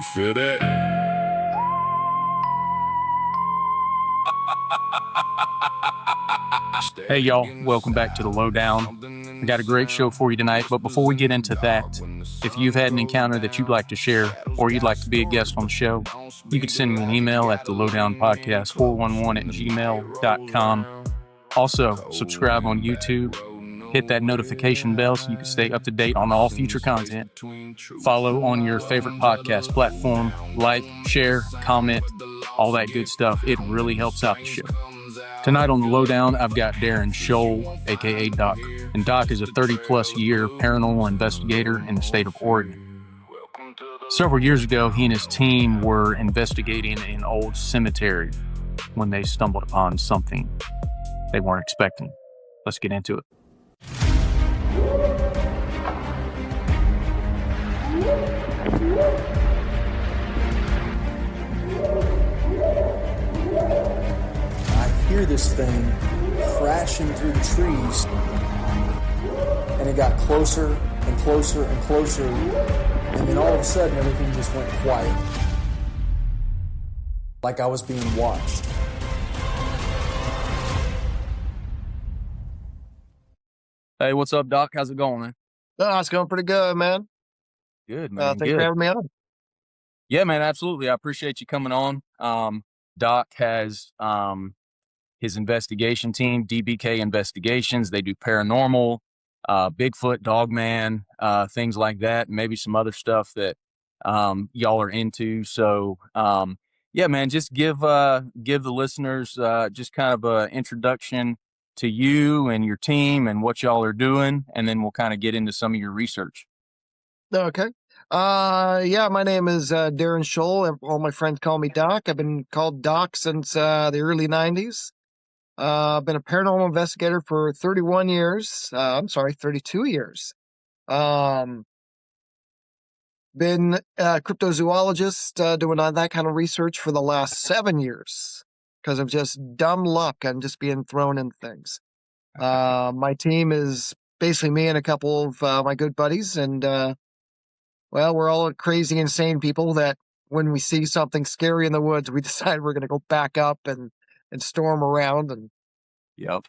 Feel that? Hey y'all, welcome back to the Lowdown. I got a great show for you tonight, but before we get into that, if you've had an encounter that you'd like to share or you'd like to be a guest on the show, you can send me an email at the lowdownpodcast411@gmail.com. Also, subscribe on YouTube, hit that notification bell so you can stay up to date on all future content. Follow on your favorite podcast platform, like, share, comment, all that good stuff. It really helps out the show. Tonight on the Lowdown, I've got Darren Scholl, aka Doc. And Doc is a 30-plus year paranormal investigator in the state of Oregon. Several years ago, he and his team were investigating an old cemetery when they stumbled upon something they weren't expecting. Let's get into it. Hear this thing crashing through the trees, and it got closer and closer and closer, and then all of a sudden everything just went quiet, like I was being watched. Hey, what's up, Doc? How's it going, man? Oh, it's going pretty good, man. Good, man. Thanks for having me on. Yeah, man, absolutely. I appreciate you coming on. Doc has his investigation team, DBK Investigations. They do paranormal, Bigfoot, Dogman, things like that, maybe some other stuff that y'all are into. So, yeah, man, just give the listeners just kind of an introduction to you and your team and what y'all are doing, and then we'll kind of get into some of your research. Okay. Yeah, my name is Darren Scholl. All my friends call me Doc. I've been called Doc since the early 90s. I've been a paranormal investigator for 31 years. 32 years. Been a cryptozoologist doing all that kind of research for the last 7 years because of just dumb luck and just being thrown in things. My team is basically me and a couple of my good buddies, and well, we're all crazy, insane people that when we see something scary in the woods, we decide we're going to go back up and storm around. And Yep.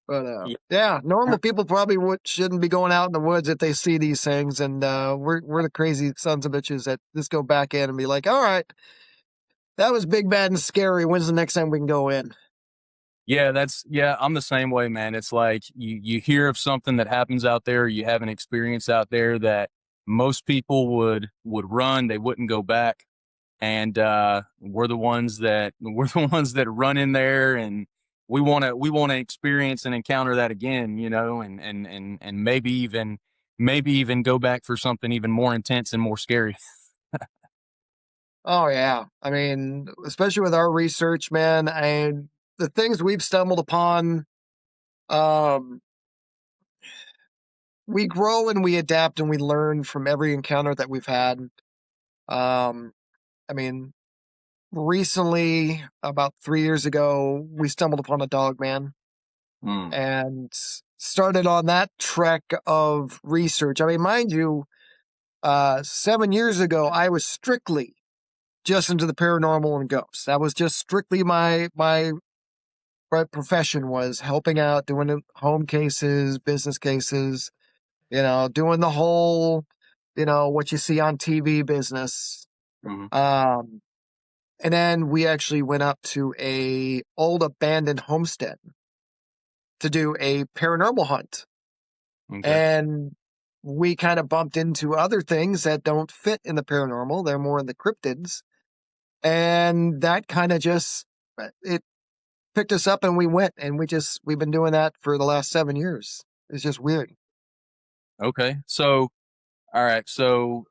but yeah, normal people probably shouldn't be going out in the woods if they see these things. And we're the crazy sons of bitches that just go back in and be like, all right, that was big, bad, and scary. When's the next time we can go in? Yeah, I'm the same way, man. It's like you hear of something that happens out there, you have an experience out there that most people would run, they wouldn't go back. And we're the ones that run in there, and we want to experience and encounter that again, you know, and maybe even go back for something even more intense and more scary. Oh yeah. I mean, especially with our research, man, and the things we've stumbled upon, we grow and we adapt and we learn from every encounter that we've had. I mean, recently, about 3 years ago, we stumbled upon a Dogman and started on that trek of research. I mean, mind you, 7 years ago, I was strictly just into the paranormal and ghosts. That was just strictly my profession, was helping out, doing home cases, business cases, you know, doing the whole, you know, what you see on TV business. And then we actually went up to a old abandoned homestead to do a paranormal hunt. Okay. And we kind of bumped into other things that don't fit in the paranormal. They're more in the cryptids. And that kind of just, it picked us up and we went, and we've been doing that for the last 7 years. It's just weird. Okay. So, all right. So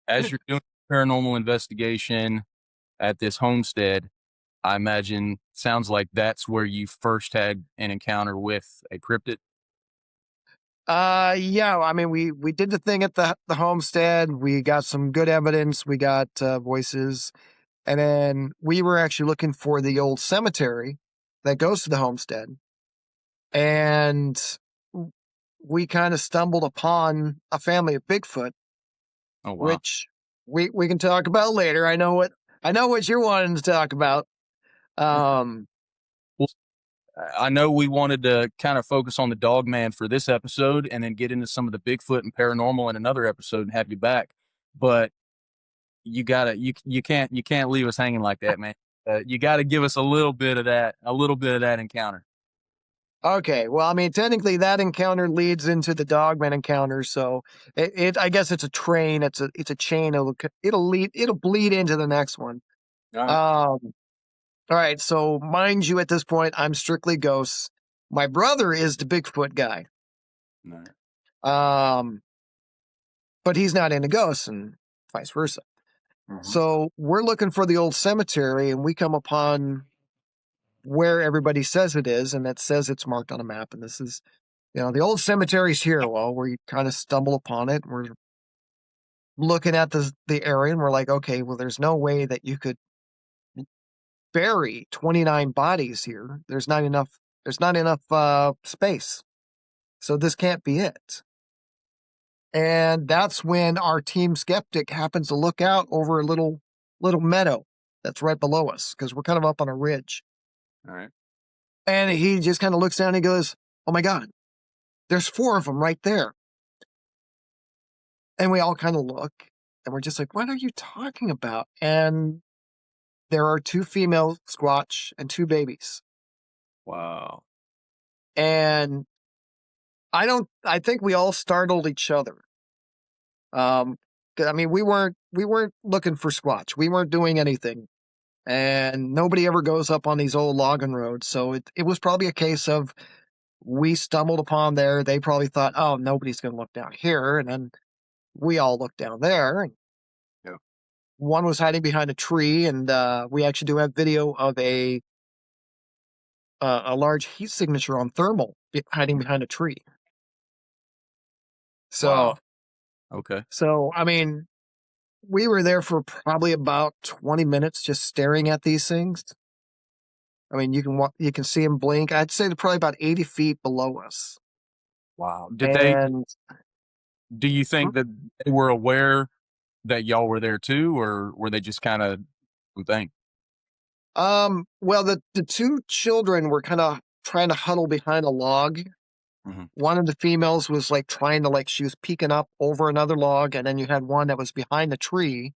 as you're doing paranormal investigation at this homestead, I imagine sounds like that's where you first had an encounter with a cryptid. Yeah, I mean, we did the thing at the homestead. We got some good evidence. We got voices. And then we were actually looking for the old cemetery that goes to the homestead. And we kind of stumbled upon a family of Bigfoot Oh, wow. which we can talk about later. I know what you're wanting to talk about. Well, I know we wanted to kind of focus on the Dogman for this episode and then get into some of the Bigfoot and paranormal in another episode and have you back. But you can't leave us hanging like that, man. You got to give us a little bit of that encounter. Okay, well, I mean, technically that encounter leads into the Dogman encounter, so I guess it's a train. It's a chain. It'll bleed into the next one. All right. All right. So mind you, at this point, I'm strictly ghosts. My brother is the Bigfoot guy. All right. But he's not into ghosts, and vice versa. Mhm. So we're looking for the old cemetery, and we come upon where everybody says it is, and it says it's marked on a map. And this is, the old cemetery's here. Well, we kind of stumble upon it. We're looking at the area, and we're like, okay, well, there's no way that you could bury 29 bodies here. There's not enough. There's not enough space. So this can't be it. And that's when our team skeptic happens to look out over a little meadow that's right below us, because we're kind of up on a ridge. All right. And he just kind of looks down and he goes, "Oh my God, there's 4 of them right there." And we all kind of look and we're just like, "What are you talking about?" And there are 2 female Squatch and 2 babies. Wow. And I think we all startled each other. I mean, we weren't looking for Squatch. We weren't doing anything. And nobody ever goes up on these old logging roads. So it was probably a case of we stumbled upon there. They probably thought, oh, nobody's going to look down here. And then we all looked down there. And Yeah. one was hiding behind a tree. And we actually do have video of a large heat signature on thermal hiding behind a tree. So, Wow. Okay. So, I mean, we were there for probably about 20 minutes just staring at these things. I mean, you can see them blink. I'd say they're probably about 80 feet below us. Wow. And Do you think that they were aware that y'all were there too, or were they just kind of thing? well, the 2 children were kind of trying to huddle behind a log. Mhm. One of the females was like trying to she was peeking up over another log, and then you had one that was behind the tree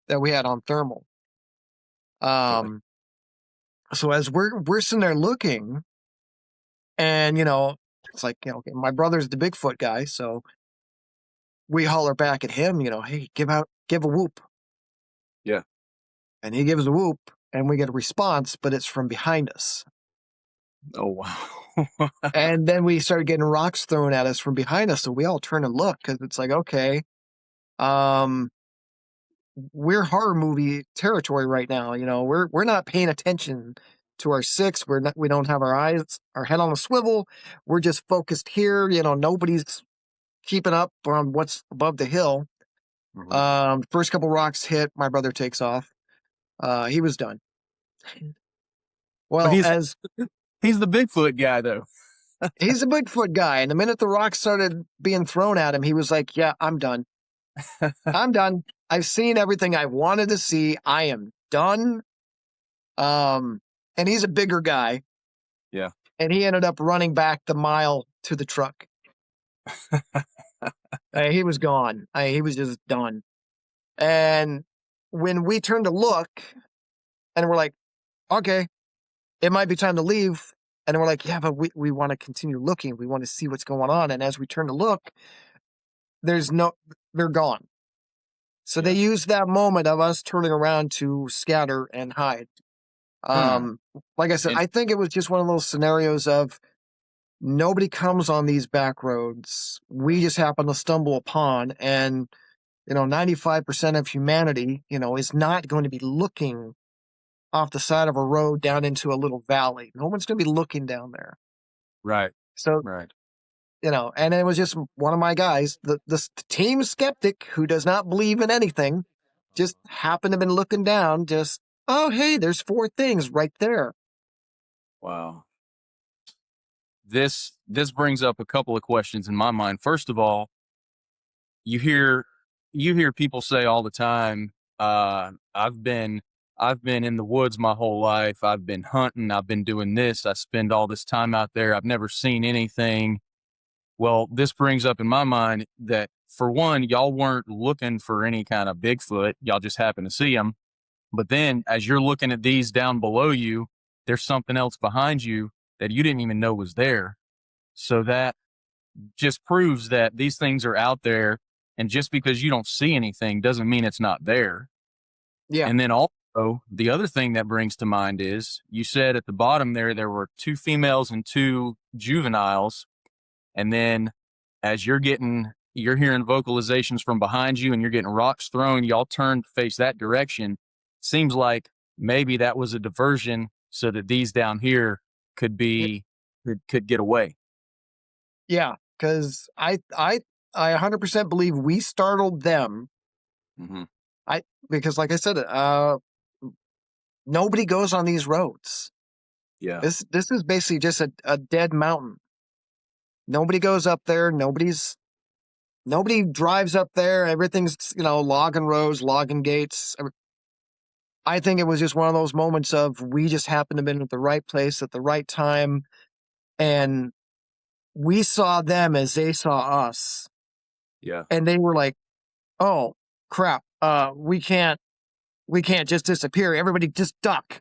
that we had on thermal. Okay. So as we're sitting there looking, and it's like, okay, my brother's the Bigfoot guy, so we holler back at him, "Hey, give a whoop." Yeah. And he gives a whoop, and we get a response, but it's from behind us. Oh, wow. And then we started getting rocks thrown at us from behind us, so we all turn and look, because it's like, okay, we're horror movie territory right now. We're not paying attention to our 6. We don't have our head on a swivel. We're just focused here. Nobody's keeping up on what's above the hill. Mhm. First couple rocks hit, my brother takes off. He was done. But Well, as he's the Bigfoot guy though. he's a Bigfoot guy, and the minute the rocks started being thrown at him, he was like, "Yeah, I'm done. I'm done. I've seen everything I wanted to see. I am done." And he's a bigger guy. Yeah. And he ended up running back the mile to the truck. He was gone. He was just done. And when we turned to look, and we're like, okay, it might be time to leave. And we're like, yeah, but we want to continue looking. We want to see what's going on. And as we turn to look, they're gone. So they used that moment of us turning around to scatter and hide. Like I said, I think it was just one of those scenarios of nobody comes on these back roads. We just happen to stumble upon, and 95% of humanity, is not going to be looking off the side of a road down into a little valley. No one's going to be looking down there. Right. So, Right. and it was just one of my guys, the team skeptic who does not believe in anything, just happened to have been looking down, just, oh, hey, there's 4 things right there. Wow. This brings up a couple of questions in my mind. First of all, you hear you hear people say all the time, I've been in the woods my whole life. I've been hunting. I've been doing this. I spend all this time out there. I've never seen anything. Well, this brings up in my mind that, for one, y'all weren't looking for any kind of Bigfoot. Y'all just happened to see them. But then as you're looking at these down below you, there's something else behind you that you didn't even know was there. So that just proves that these things are out there. And just because you don't see anything doesn't mean it's not there. Yeah. And then also, the other thing that brings to mind is, you said at the bottom there were 2 females and 2 juveniles. And then as you're hearing vocalizations from behind you and you're getting rocks thrown, y'all turn to face that direction. Seems like maybe that was a diversion so that these down here could get away. Yeah. Because I 100% believe we startled them. Mm-hmm. Because like I said, nobody goes on these roads. Yeah. This is basically just a dead mountain. Nobody goes up there. Nobody drives up there. Everything's, logging roads, logging gates. I think it was just one of those moments of, we just happened to have been at the right place at the right time. And we saw them as they saw us. Yeah. And they were like, oh crap. We can't just disappear. Everybody just duck.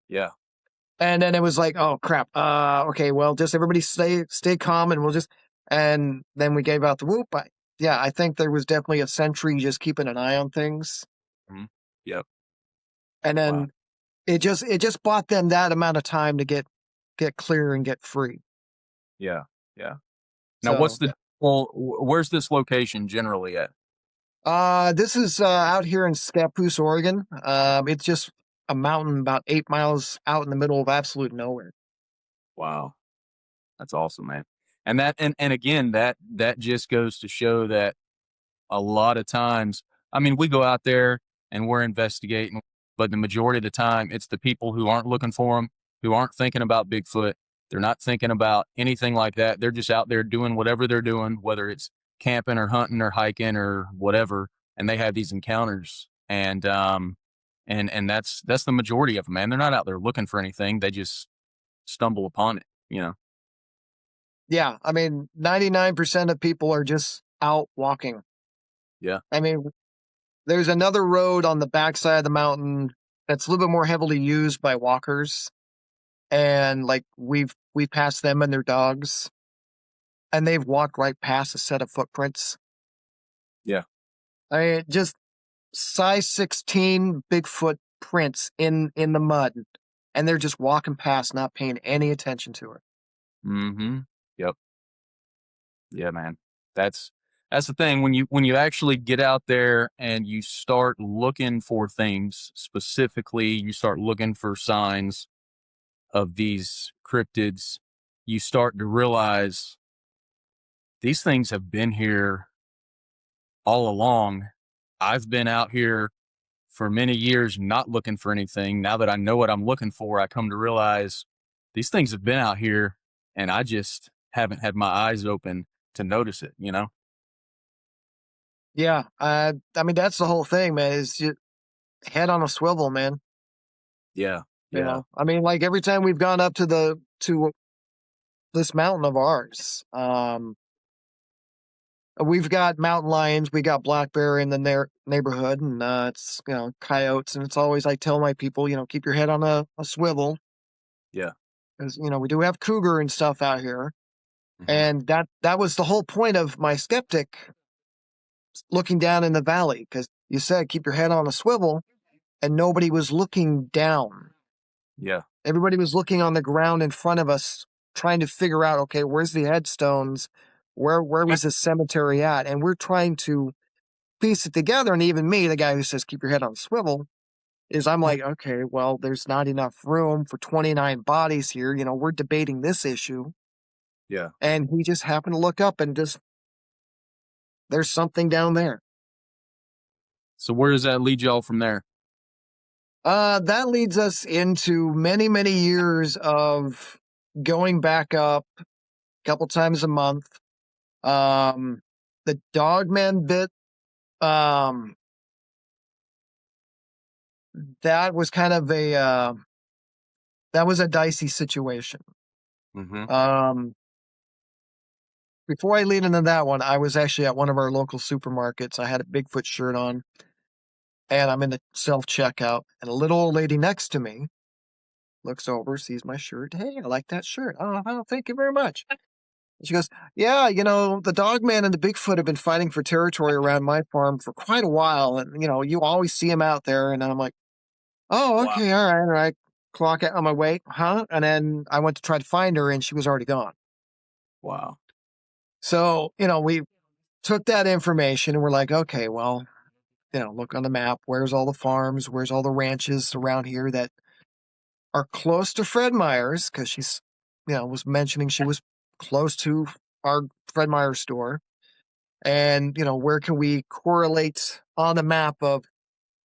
Yeah. And then it was like, oh crap. Okay, well, just everybody stay calm, and and then we gave out the whoop. I think there was definitely a sentry just keeping an eye on things. Mm-hmm. Yep. And then Wow. it just bought them that amount of time to get clear and get free. Yeah. Yeah. Now, where's this location generally at? This is out here in Scappoose, Oregon. It's just a mountain about 8 miles out in the middle of absolute nowhere. Wow. That's awesome, man. And again, that just goes to show that a lot of times, I mean, we go out there and we're investigating, but the majority of the time, it's the people who aren't looking for them, who aren't thinking about Bigfoot. They're not thinking about anything like that. They're just out there doing whatever they're doing, whether it's camping or hunting or hiking or whatever. And they have these encounters, and that's the majority of them, man. They're not out there looking for anything. They just stumble upon it. Yeah, I mean, 99% of people are just out walking. Yeah. I mean, there's another road on the backside of the mountain that's a little bit more heavily used by walkers. And like we passed them and their dogs, and they've walked right past a set of footprints. Yeah. I mean, just size 16 Bigfoot prints in the mud, and they're just walking past, not paying any attention to it. Mm-hmm. Yep. Yeah, man. That's the thing. When you actually get out there and you start looking for things, specifically, you start looking for signs of these cryptids, you start to realize these things have been here all along. I've been out here for many years not looking for anything. Now that I know what I'm looking for, I come to realize these things have been out here, and I just haven't had my eyes open to notice it, Yeah, I mean, that's the whole thing, man, is just head on a swivel, man. Yeah. You know, I mean, like every time we've gone up to this mountain of ours, we've got mountain lions, we got black bear in the neighborhood, and it's coyotes, and it's always, I tell my people, keep your head on a swivel. Yeah. Because we do have cougar and stuff out here, Mm-hmm. and that was the whole point of my skeptic looking down in the valley, because you said keep your head on a swivel, and nobody was looking down. Yeah. Everybody was looking on the ground in front of us, trying to figure out, okay, where's the headstones? Where was the cemetery at? And we're trying to piece it together. And even me, the guy who says, keep your head on a swivel, I'm like, okay, well, there's not enough room for 29 bodies here. We're debating this issue. Yeah. And we just happened to look up, and there's something down there. So where does that lead y'all from there? That leads us into many, many years of going back up a couple times a month. The Dogman bit that was kind of that was a dicey situation. Mm-hmm. Before I lead into that one, I was actually at one of our local supermarkets. I had a Bigfoot shirt on, and I'm in the self-checkout, and a little old lady next to me looks over, sees my shirt. Hey, I like that shirt. Oh, thank you very much. And she goes, yeah, the Dogman and the Bigfoot have been fighting for territory around my farm for quite a while, and, you always see them out there. And I'm like, oh, Wow. okay, all right. Clock it on my way, huh? And then I went to try to find her, and she was already gone. Wow. So, we took that information and we're like, okay, well, look on the map. Where's all the farms? Where's all the ranches around here that are close to Fred Meyer's? Because she's, was mentioning she was close to our Fred Meyer store. And, where can we correlate on the map of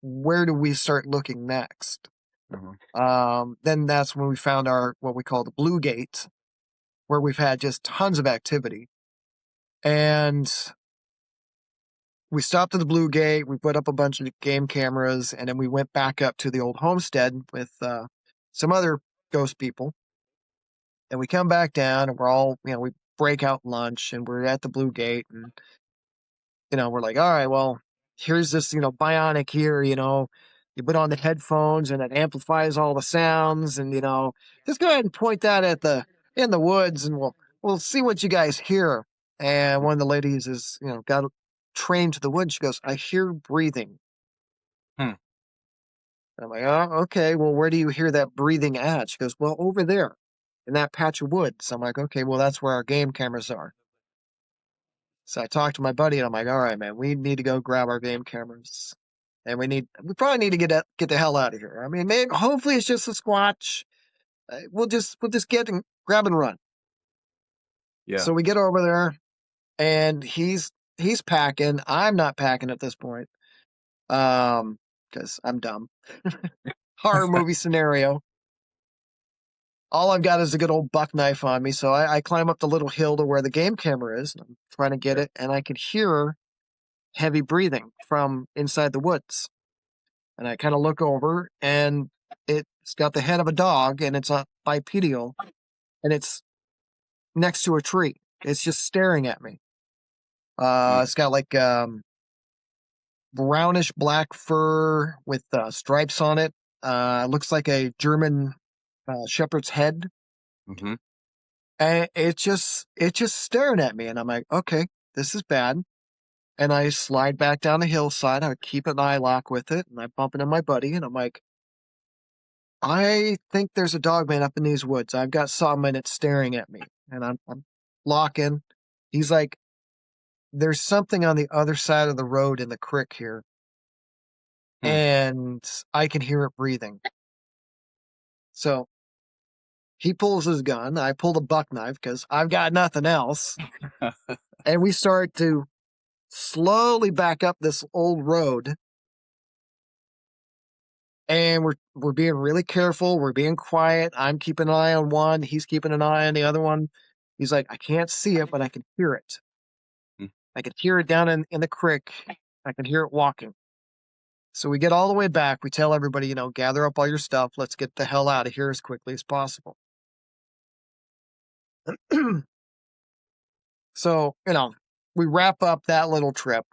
where do we start looking next? Then that's when we found what we call the Blue Gate, where we've had just tons of activity. And we stopped at the Blue Gate, we put up a bunch of game cameras, and then we went back up to the old homestead with some other ghost people. And we come back down, and we're all, we break out lunch, and we're at the Blue Gate, and, we're like, all right, well, here's this, bionic here, you put on the headphones, and it amplifies all the sounds, and, just go ahead and point that in the woods, and we'll see what you guys hear. And one of the ladies is, got trained to the woods. She goes, I hear breathing. Hmm. I'm like, oh, okay. Well, where do you hear that breathing at? She goes, well, over there in that patch of woods. I'm like, okay, well, that's where our game cameras are. So I talked to my buddy and I'm like, all right, man, we need to go grab our game cameras. And we probably need to get the hell out of here. I mean, maybe, hopefully it's just a Sasquatch. We'll just get and grab and run. Yeah. So we get over there and he's packing. I'm not packing at this point. Because I'm dumb. Horror movie scenario. All I've got is a good old buck knife on me, so I climb up the little hill to where the game camera is. And I'm trying to get it, and I could hear heavy breathing from inside the woods. And I kind of look over, and it's got the head of a dog, and it's bipedal, and it's next to a tree. It's just staring at me. It's got like brownish black fur with stripes on it. Looks like a German shepherd's head. Mm-hmm. And it's just staring at me. And I'm like, okay, this is bad. And I slide back down the hillside. I keep an eye lock with it. And I bump into my buddy. And I'm like, I think there's a dogman up in these woods. I've got something and it's staring at me. And I'm locking. He's like, there's something on the other side of the road in the creek here. And I can hear it breathing. So he pulls his gun. I pull the buck knife because I've got nothing else. And we start to slowly back up this old road. And we're being really careful. We're being quiet. I'm keeping an eye on one. He's keeping an eye on the other one. He's like, I can't see it, but I can hear it. I can hear it down in the creek. I can hear it walking. So we get all the way back. We tell everybody, gather up all your stuff. Let's get the hell out of here as quickly as possible. So, we wrap up that little trip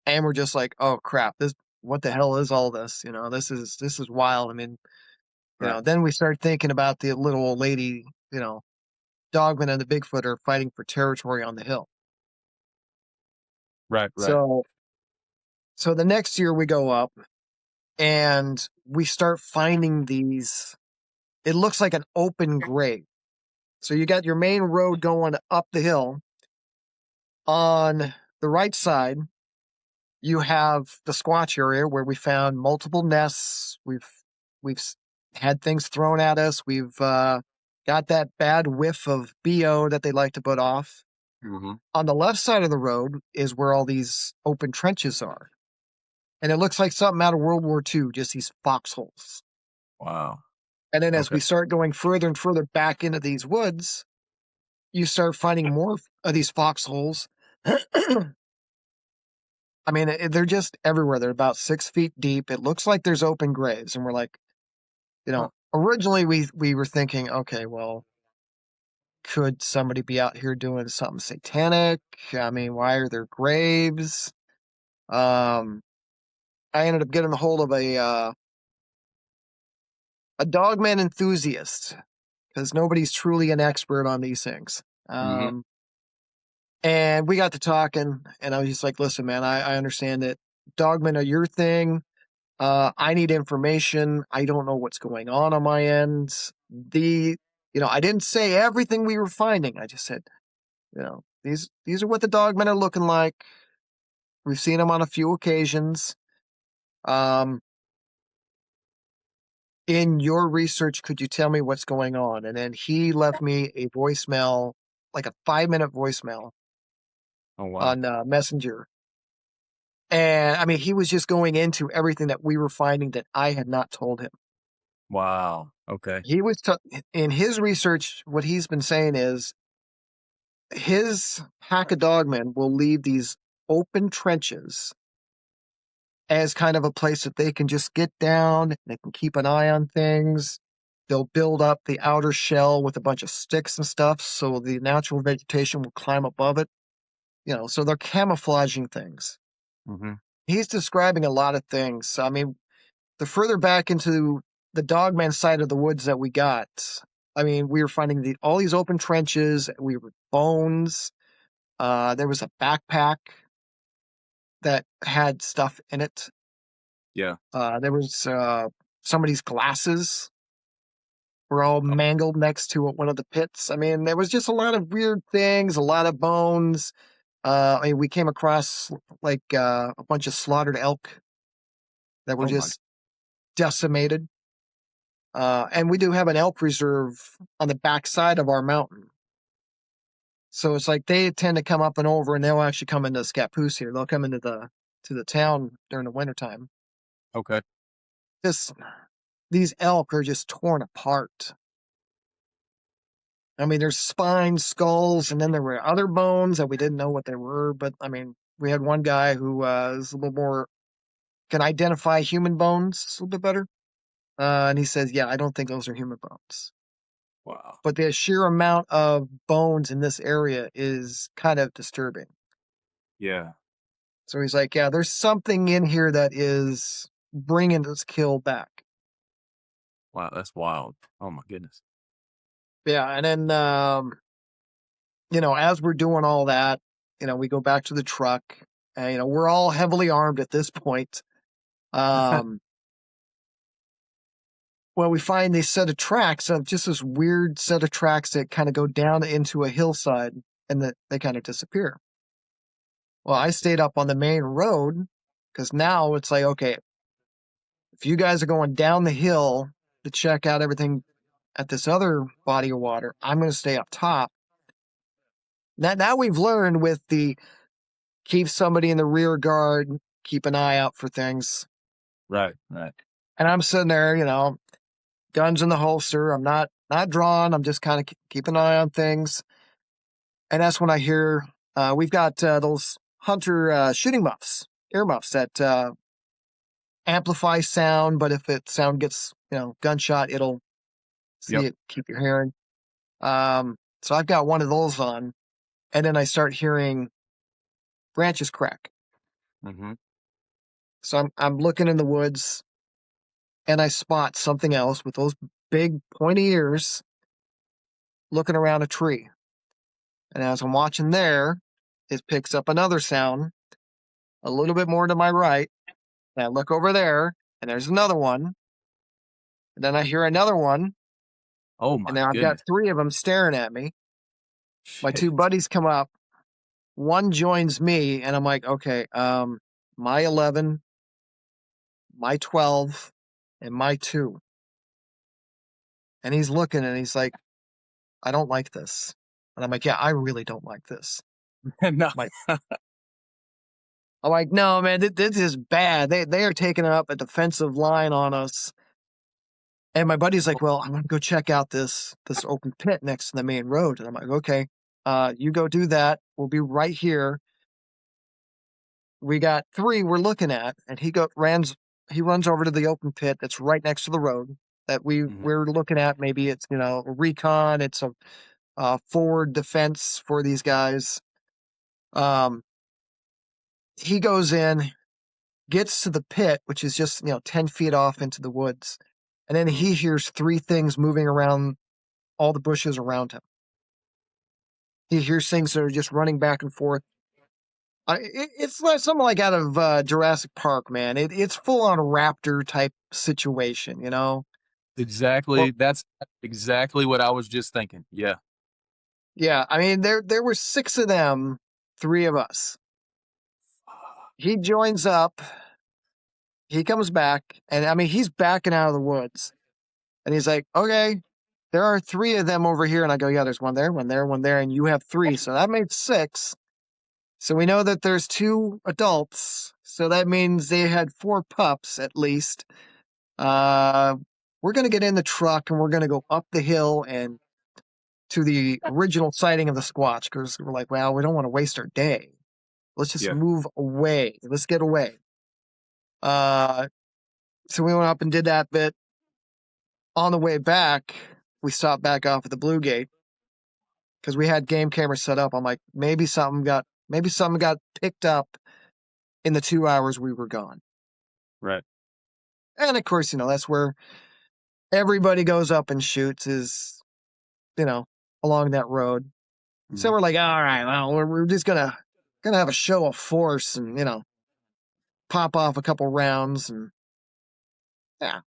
and we're just like, oh crap, what the hell is all this? This is wild. I mean, then we start thinking about the little old lady, Dogman and the Bigfoot are fighting for territory on the hill. Right. So the next year we go up and we start finding these, it looks like an open grave. So you got your main road going up the hill. On the right side, you have the Squatch area where we found multiple nests. We've had things thrown at us. We've got that bad whiff of BO that they like to put off. Mm-hmm. On the left side of the road is where all these open trenches are. And it looks like something out of World War II, just these foxholes. Wow. And then as we start going further and further back into these woods, you start finding more of these foxholes. I mean, they're just everywhere. They're about 6 feet deep. It looks like there's open graves. And we're like, Huh. originally we were thinking, okay, well, could somebody be out here doing something satanic? I mean, why are there graves? I ended up getting a hold of a Dogman enthusiast because nobody's truly an expert on these things. Mm-hmm. And we got to talking, and I was just like, listen, man, I understand that Dogmen are your thing. I need information. I don't know what's going on my end. I didn't say everything we were finding. I just said, these are what the Dogmen are looking like. We've seen them on a few occasions. In your research, could you tell me what's going on? And then he left me a voicemail, like a 5-minute voicemail Oh, wow. on Messenger. And I mean, he was just going into everything that we were finding that I had not told him. Wow. Okay. He was in his research. What he's been saying is his pack of dogmen will leave these open trenches as kind of a place that they can just get down. They can keep an eye on things. They'll build up the outer shell with a bunch of sticks and stuff, so the natural vegetation will climb above it. So they're camouflaging things. Mm-hmm. He's describing a lot of things. I mean, the further back into the Dogman side of the woods that we got, I mean, we were finding all these open trenches. We were bones. There was a backpack that had stuff in it. Yeah. There was somebody's glasses were all mangled next to one of the pits. I mean, there was just a lot of weird things, a lot of bones. I mean, we came across like a bunch of slaughtered elk that were Oh, my. just decimated. And we do have an elk reserve on the backside of our mountain. So it's like they tend to come up and over, and they'll actually come into Scappoose here. They'll come into the town during the wintertime. Okay. Just these elk are just torn apart. I mean, there's spines, skulls, and then there were other bones that we didn't know what they were. But I mean, we had one guy who is a little more can identify human bones a little bit better. And he says, yeah, I don't think those are human bones. Wow. But the sheer amount of bones in this area is kind of disturbing. Yeah. So he's like, yeah, there's something in here that is bringing this kill back. Wow. That's wild. Oh, my goodness. Yeah. And then, as we're doing all that, we go back to the truck. And, we're all heavily armed at this point. Well, we find these set of tracks of just this weird set of tracks that kind of go down into a hillside and that they kind of disappear. Well, I stayed up on the main road because now it's like, okay, if you guys are going down the hill to check out everything at this other body of water, I'm going to stay up top. Now we've learned with the keep somebody in the rear guard, keep an eye out for things. Right. Right. And I'm sitting there, guns in the holster. I'm not drawn. I'm just kind of keeping an eye on things. And that's when I hear we've got those hunter shooting muffs, ear muffs that amplify sound, but if sound gets gunshot, it'll see it, keep your hearing. So I've got one of those on, and then I start hearing branches crack. Mm-hmm. So I'm looking in the woods, and I spot something else with those big pointy ears looking around a tree. And as I'm watching there, it picks up another sound a little bit more to my right. And I look over there, and there's another one. And then I hear another one. Oh, And my now I've got goodness. 3 of them staring at me. My 2 Shit. buddies come up. One joins me, and I'm like, okay, my 11, my 12, and my 2. And he's looking, and he's like, I don't like this. And I'm like, yeah, I really don't like this. No. I'm like, no, man, this is bad. They are taking up a defensive line on us. And my buddy's like, well, I'm going to go check out this open pit next to the main road. And I'm like, okay, you go do that. We'll be right here. we got 3 we're looking at, and he runs over to the open pit that's right next to the road that we're looking at. Maybe it's, a recon, it's a forward defense for these guys. He goes in, gets to the pit, which is just 10 feet off into the woods, and then he hears 3 things moving around all the bushes around him. He hears things that are just running back and forth. It's like something like out of Jurassic Park, man. It's full on raptor type situation, Well, Exactly. That's exactly what I was just thinking. Yeah. yeah. I mean, there were 6 of them, 3 of us. He joins up. He comes back, and I mean, he's backing out of the woods, and he's like, "Okay, there are 3 of them over here." And I go, "Yeah, there's one there, one there, one there, and you have 3, so that made 6." So we know that there's 2 adults, so that means they had 4 pups at least. We're going to get in the truck and we're going to go up the hill and to the original sighting of the Squatch, because we're like, well, we don't want to waste our day. Let's just move away. Let's get away. So we went up and did that bit. On the way back, we stopped back off at the Blue Gate because we had game cameras set up. I'm like, maybe something got picked up in the 2 hours we were gone. Right. And of course, that's where everybody goes up and shoots is, along that road. So we're like, all right, well, we're just gonna have a show of force and, pop off a couple rounds and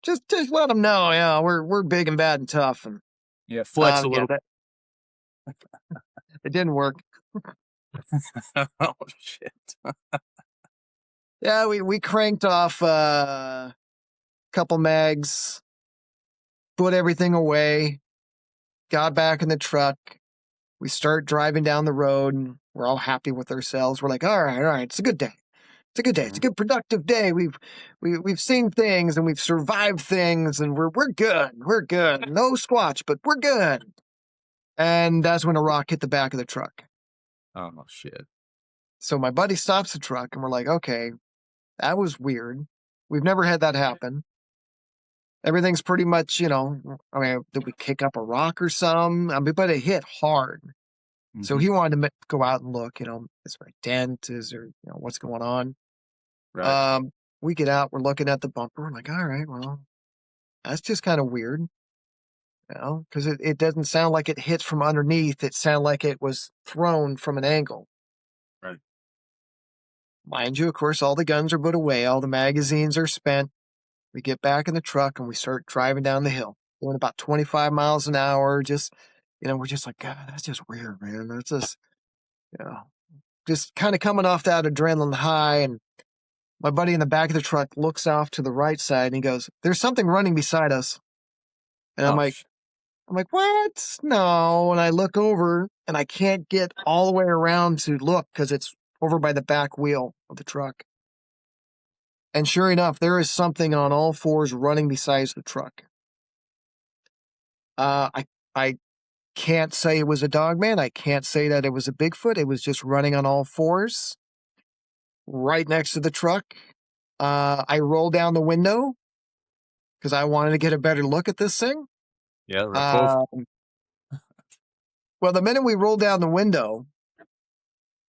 just let them know, we're big and bad and tough. And flex a little. It didn't work. Oh shit. Yeah, we cranked off a couple mags, put everything away, got back in the truck. We start driving down the road, and we're all happy with ourselves. We're like, all right, it's a good day. It's a good day. It's a good productive day. We've seen things and we've survived things, and we're good. We're good. No Squatch, but we're good. And that's when a rock hit the back of the truck. Oh shit. So my buddy stops the truck, and we're like, okay, that was weird. We've never had that happen. Everything's pretty much, I mean, did we kick up a rock or something? I mean, but it hit hard. So he wanted to go out and look, is there a dent? Is there, what's going on? Right. We get out, we're looking at the bumper. We're like, all right, well, that's just kind of weird, because it doesn't sound like it hit from underneath. It sounded like it was thrown from an angle. Right. Mind you, of course, all the guns are put away. All the magazines are spent. We get back in the truck and we start driving down the hill, going about 25 miles an hour. Just, we're just like, God, that's just weird, man. That's just, just kind of coming off that adrenaline high. And my buddy in the back of the truck looks off to the right side and he goes, there's something running beside us. And I'm like, what? No. And I look over and I can't get all the way around to look because it's over by the back wheel of the truck. And sure enough, there is something on all 4s running beside the truck. I can't say it was a Dogman. I can't say that it was a Bigfoot. It was just running on all 4s right next to the truck. I roll down the window because I wanted to get a better look at this thing. Yeah, well, the minute we rolled down the window,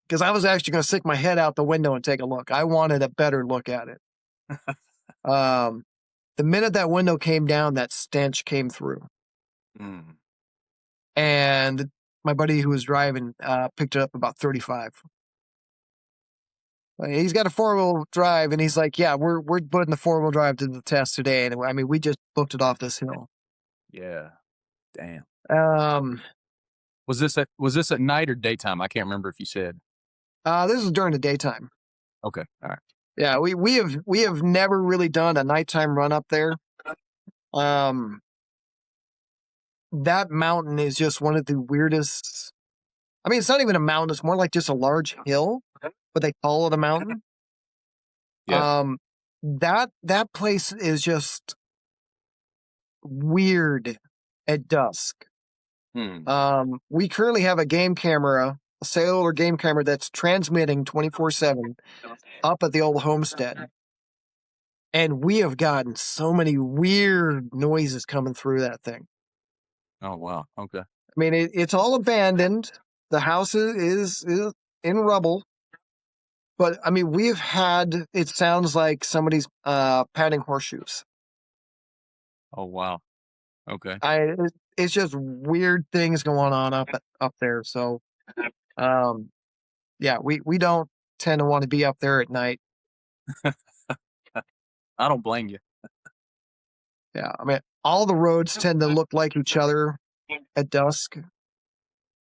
because I was actually going to stick my head out the window and take a look. I wanted a better look at it. The minute that window came down, that stench came through. And my buddy who was driving picked it up about 35. He's got a 4-wheel drive, and he's like, yeah, we're putting the 4-wheel drive to the test today. And I mean, we just booked it off this hill. Yeah. Damn. Was this at night or daytime? I can't remember if you said. This was during the daytime. Okay. All right. Yeah, we have never really done a nighttime run up there. That mountain is just one of the weirdest. I mean, it's not even a mountain; it's more like just a large hill, but they call it a mountain. Yeah. That place is just weird at dusk. We currently have a game camera cellular game camera that's transmitting 24/7 up at the old homestead. And we have gotten so many weird noises coming through that thing. Oh wow. Okay. I mean, it's all abandoned. The house is in rubble. But I mean, we've had, it sounds like somebody's patting horseshoes. Oh wow. Okay. It's just weird things going on up there. So, yeah, we don't tend to want to be up there at night. I don't blame you. Yeah, I mean, all the roads tend to look like each other at dusk.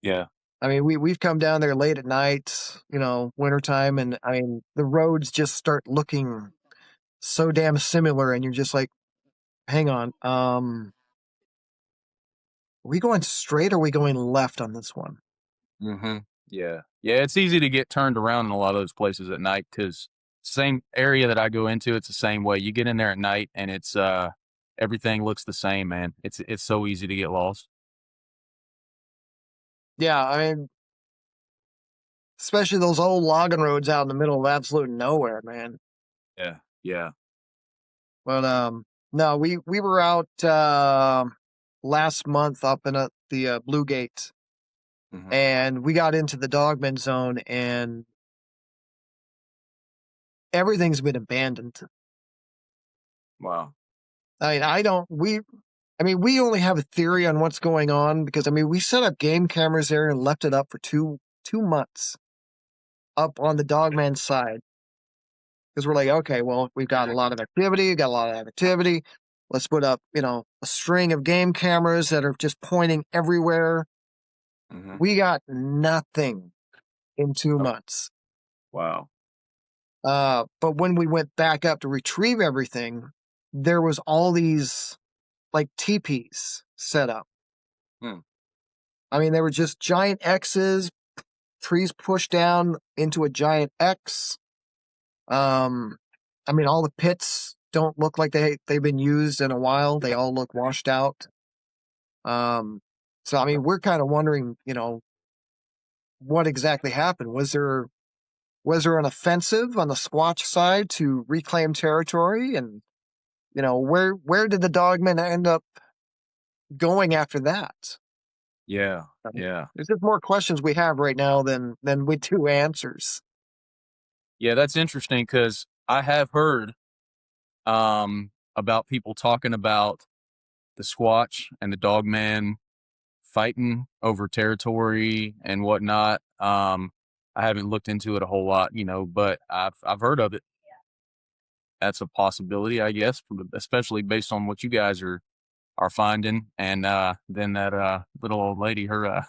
Yeah. I mean, we've come down there late at night, wintertime, and I mean, the roads just start looking so damn similar, and you're just like, hang on, are we going straight or are we going left on this one? Mm-hmm. Yeah. Yeah. It's easy to get turned around in a lot of those places at night because same area that I go into, it's the same way. You get in there at night and it's everything looks the same, man. It's so easy to get lost. Yeah, I mean, especially those old logging roads out in the middle of absolute nowhere, man. Yeah. Yeah. But no, we were out last month up in the Blue Gate, Mm-hmm. and we got into the Dogman zone, and everything's been abandoned. Wow. We only have a theory on what's going on because I mean we set up game cameras there and left it up for two months up on the Dogman side because we're like, okay, well we've got a lot of activity. Let's put up a string of game cameras that are just pointing everywhere. Mm-hmm. We got nothing in 2 months. Wow. But when we went back up to retrieve everything, there was all these like teepees set up. Hmm. I mean, they were just giant X's, trees pushed down into a giant X. I mean, all the pits don't look like they've been used in a while. They all look washed out. So I mean, we're kind of wondering, what exactly happened. Was there an offensive on the Squatch side to reclaim territory? And, where did the Dogmen end up going after that? Yeah. Yeah. There's just more questions we have right now than we do answers. Yeah. That's interesting because I have heard about people talking about the Squatch and the Dogman fighting over territory and whatnot. I haven't looked into it a whole lot, but I've heard of it. That's a possibility, I guess, especially based on what you guys are finding, and then that little old lady, her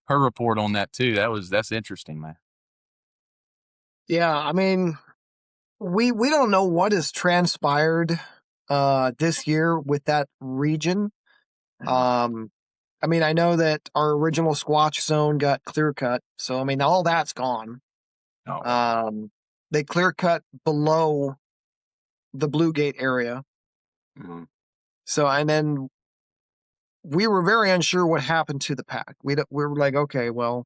her report on that too. That's interesting, man. Yeah, I mean, we don't know what has transpired this year with that region. I mean, I know that our original Squatch zone got clear cut, so I mean, all that's gone. Oh, wow. They clear cut below the Blue Gate area. Mhm. So, and then we were very unsure what happened to the pack. We were like, okay, well,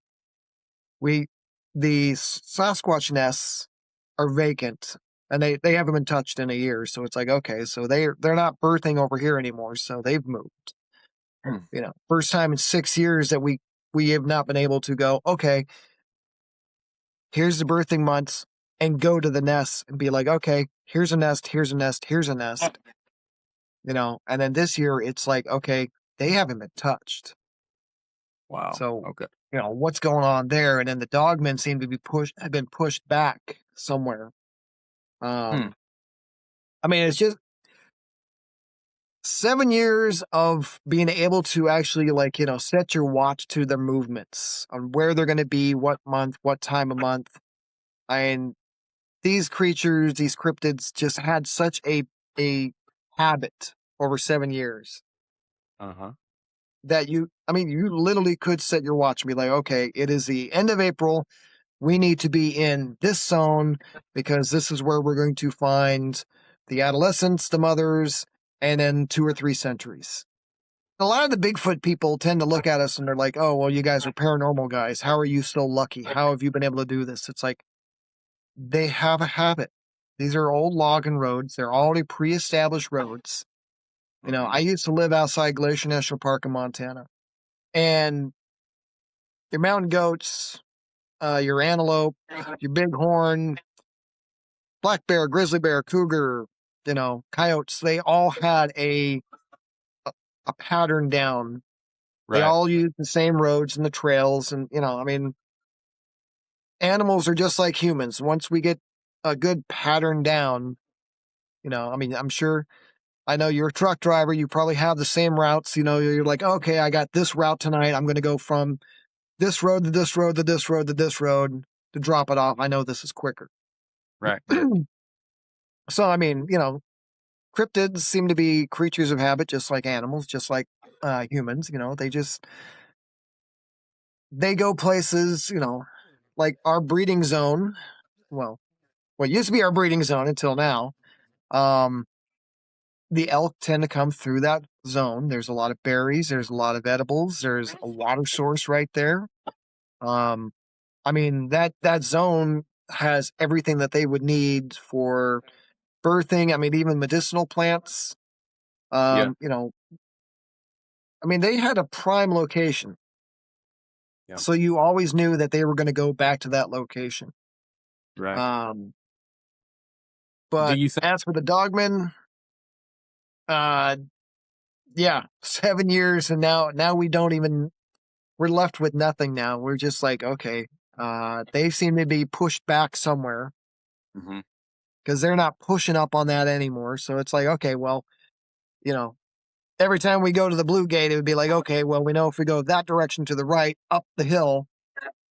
the Sasquatch nests are vacant, and they haven't been touched in a year. So it's like, okay, so they're not birthing over here anymore, so they've moved. Hmm. First time in 6 years that we have not been able to go, okay, here's the birthing months, and go to the nest and be like, okay, here's a nest, here's a nest, here's a nest. And then this year it's like, okay, they haven't been touched. Wow. So, Okay. what's going on there? And then the Dogmen seem to have been pushed back somewhere. I mean, it's just 7 years of being able to actually set your watch to their movements on where they're going to be, what month, what time of month. And these creatures, these cryptids just had such a habit over 7 years Uh-huh. that you literally could set your watch and be like, okay, it is the end of April. We need to be in this zone because this is where we're going to find the adolescents, the mothers, and then 2 or 3 centuries. a lot of the Bigfoot people tend to look at us and they're like, oh, well, you guys are paranormal guys. How are you so lucky? How have you been able to do this? It's like they have a habit. These are old logging roads. They're already pre-established roads. You know, I used to live outside Glacier National Park in Montana. And your mountain goats, your antelope, your bighorn, black bear, grizzly bear, cougar, you know, coyotes, they all had a pattern down. They Right. all used the same roads and the trails. And, you know, I mean, animals are just like humans. Once we get a good pattern down, you know, I mean, I'm sure I know you're a truck driver. You probably have the same routes. You know, you're like, okay, I got this route tonight. I'm going to go from this road to this road to this road to this road to drop it off. I know this is quicker. Right. So, I mean, you know, cryptids seem to be creatures of habit, just like animals, just like humans. You know, they go places, you know, like our breeding zone. Well, what used to be our breeding zone until now. Um, the elk tend to come through that zone. There's a lot of berries. There's a lot of edibles. There's a water source right there. I mean, that zone has everything that they would need for birthing. I mean, even medicinal plants. Yeah. You know, I mean, they had a prime location. Yeah. So you always knew that they were going to go back to that location. Right. Do But you think? as for the Dogmen, yeah, 7 years, and now we don't even, we're left with nothing now. We're just like, okay, they seem to be pushed back somewhere Mhm. because they're not pushing up on that anymore. So it's like, okay, well, you know, every time we go to the Blue Gate, it would be like, okay, well, we know if we go that direction to the right, up the hill,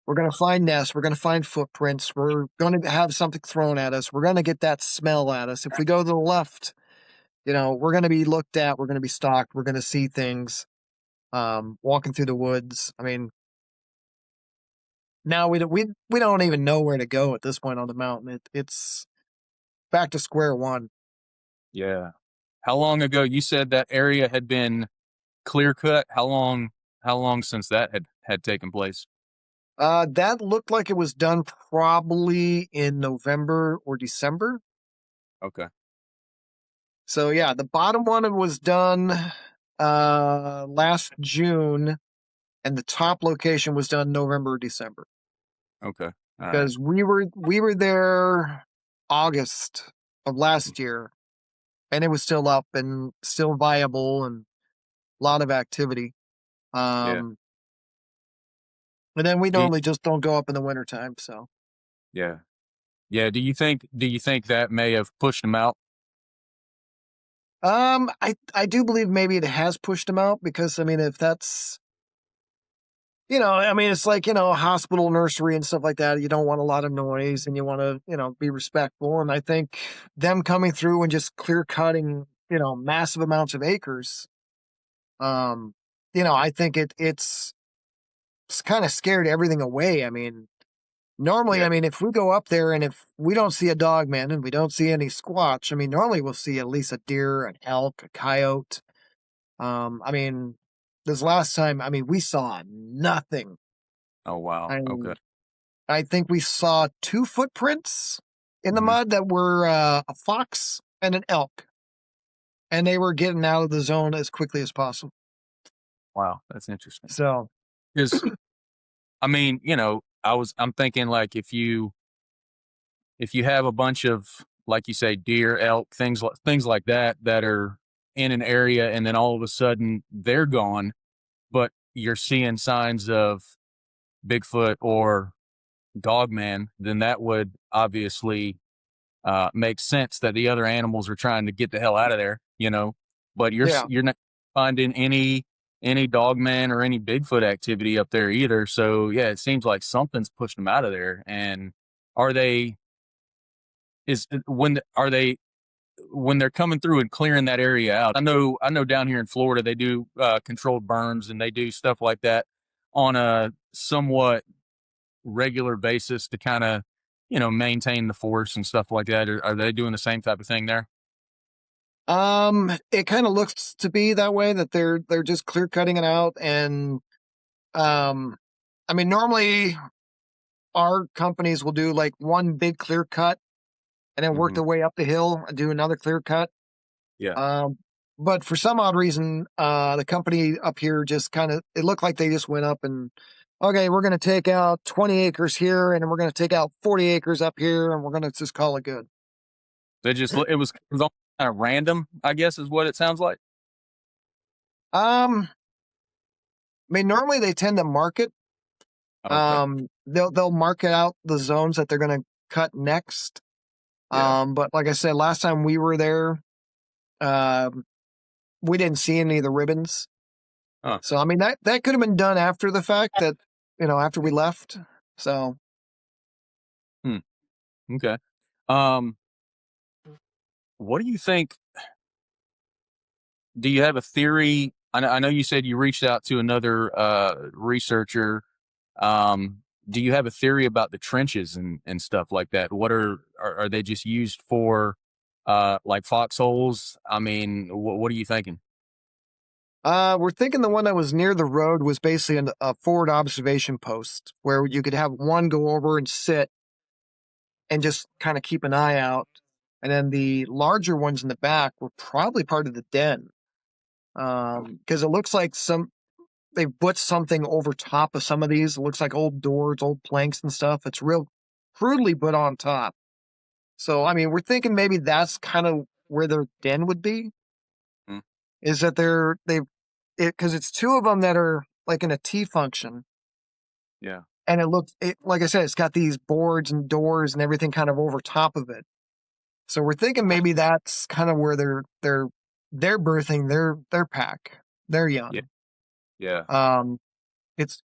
we're going to find nests, we're going to find footprints, we're going to have something thrown at us, we're going to get that smell at us. If we go to the left, you know, we're going to be looked at, we're going to be stalked, we're going to see things. Walking through the woods. I mean, now we don't even know where to go at this point on the mountain. It's back to square one. Yeah. How long ago you said that area had been clear cut? How long since that had taken place? That looked like it was done probably in November or December. Okay. So yeah, the bottom one was done last June, and the top location was done November or December. Okay. All right. Because we were there August of last year, and it was still up and still viable and a lot of activity. Yeah. And then we Do you- normally just don't go up in the wintertime. So, yeah. Yeah. Do you think that may have pushed him out? I do believe maybe it has pushed them out because, I mean, if that's, you know, I mean, it's like, you know, hospital nursery and stuff like that. You don't want a lot of noise and you want to, you know, be respectful. And I think them coming through and just clear cutting, you know, massive amounts of acres, you know, I think it's kind of scared everything away. I mean, normally, Yeah. I mean, if we go up there and if we don't see a dogman and we don't see any squatch, I mean, normally we'll see at least a deer, an elk, a coyote. I mean, this last time, I mean, we saw nothing. Oh wow. Okay. And I think we saw two footprints in the Mhm. mud that were a fox and an elk, and they were getting out of the zone as quickly as possible. Wow. That's interesting. So, Because I mean, I'm thinking like if you have a bunch of, like you say, deer, elk, things like that are in an area, and then all of a sudden they're gone, but you're seeing signs of Bigfoot or Dogman, then that would obviously make sense that the other animals are trying to get the hell out of there, But yeah. you're not finding any Dogman or any Bigfoot activity up there either. So yeah, it seems like something's pushed them out of there. And are they is when are they when they're coming through and clearing that area out? I know down here in Florida they do controlled burns and they do stuff like that on a somewhat regular basis to kind of maintain the forest and stuff like that. Are they doing the same type of thing there? It kind of looks to be that way, that they're just clear cutting it out. And I mean, normally our companies will do like one big clear cut and then work Mm-hmm. their way up the hill and do another clear cut. Yeah. Um, but for some odd reason, the company up here just kind of, it looked like they just went up and, okay, we're going to take out 20 acres here and then we're going to take out 40 acres up here and we're going to just call it good. They just it was all kind of random, I guess, is what it sounds like. I mean, normally they tend to market. Okay. They'll market out the zones that they're going to cut next. Yeah. But like I said, last time we were there, um, we didn't see any of the ribbons. Huh. So I mean that could have been done after the fact, that after we left. So Okay. Um, what do you think? Do you have a theory? I know you said you reached out to another researcher. Do you have a theory about the trenches and stuff like that? What are they just used for like foxholes? I mean, what are you thinking? we're thinking the one that was near the road was basically a forward observation post where you could have one go over and sit and just kind of keep an eye out. And then the larger ones in the back were probably part of the den. Because it looks like they put something over top of some of these. It looks like old doors, old planks and stuff. It's real crudely put on top. So, I mean, we're thinking maybe that's kind of where their den would be. Mm. Is that because it's two of them that are like in a T function. Yeah. And like I said, it's got these boards and doors and everything kind of over top of it. So we're thinking maybe that's kind of where they're birthing their pack, their Yeah. young. Yeah. It's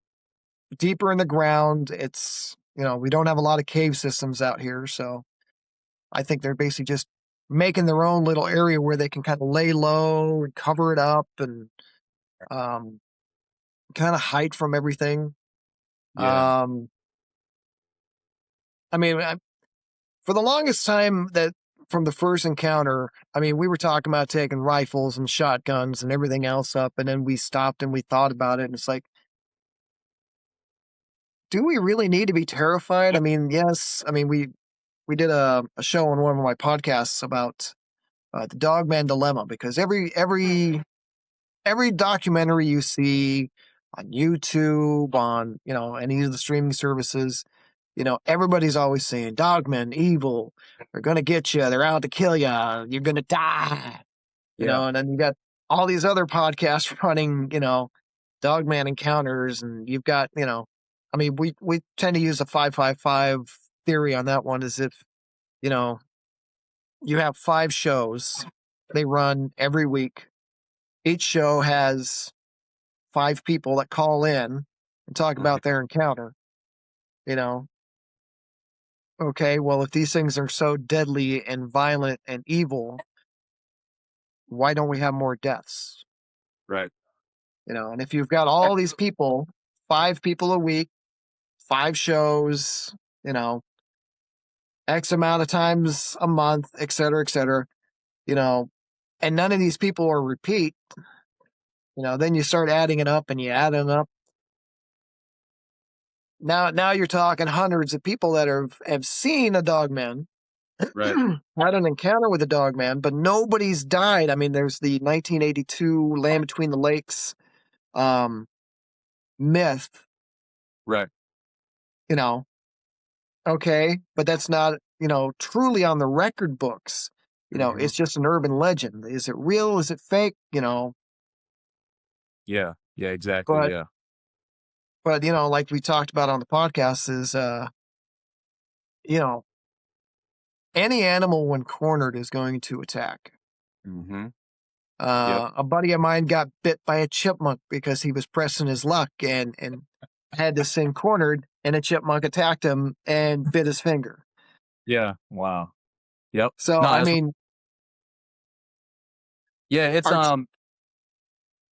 deeper in the ground. It's we don't have a lot of cave systems out here, so I think they're basically just making their own little area where they can kind of lay low and cover it up and um, kind of hide from everything. Yeah. Um, I mean, for the longest time that from the first encounter, I mean, we were talking about taking rifles and shotguns and everything else up, and then we stopped and we thought about it, and it's like, do we really need to be terrified? I mean, yes. I mean, we did a show on one of my podcasts about the Dogman dilemma, because every documentary you see on YouTube, on any of the streaming services, everybody's always saying dogmen evil, they're gonna get you, they're out to kill you, you're gonna die, Yeah. and then you got all these other podcasts running, dogman encounters, and you've got I mean, we tend to use a 555 theory on that one, as if you know you have 5 shows, they run every week, each show has 5 people that call in and talk Mhm. about their encounter. You know, okay, well, if these things are so deadly and violent and evil, why don't we have more deaths? Right. And if you've got all these people, 5 people a week, 5 shows, you know, X amount of times a month, et cetera, you know, and none of these people are repeat, then you start adding it up and you add it up. Now you're talking hundreds of people that have seen a dogman, Right. had an encounter with a dogman, but nobody's died. I mean, there's the 1982 Land Between the Lakes um, myth, Right. you know, okay, but that's not, truly on the record books. Mhm. It's just an urban legend. Is it real? Is it fake? Yeah. Yeah. Exactly. But, Yeah. like we talked about on the podcast, is, you know, any animal when cornered is going to attack. Mm-hmm. Yep. A buddy of mine got bit by a chipmunk because he was pressing his luck and had this thing cornered, and a chipmunk attacked him and bit his finger. Yeah. Wow. Yep. So, No, I that's mean, yeah. It's our,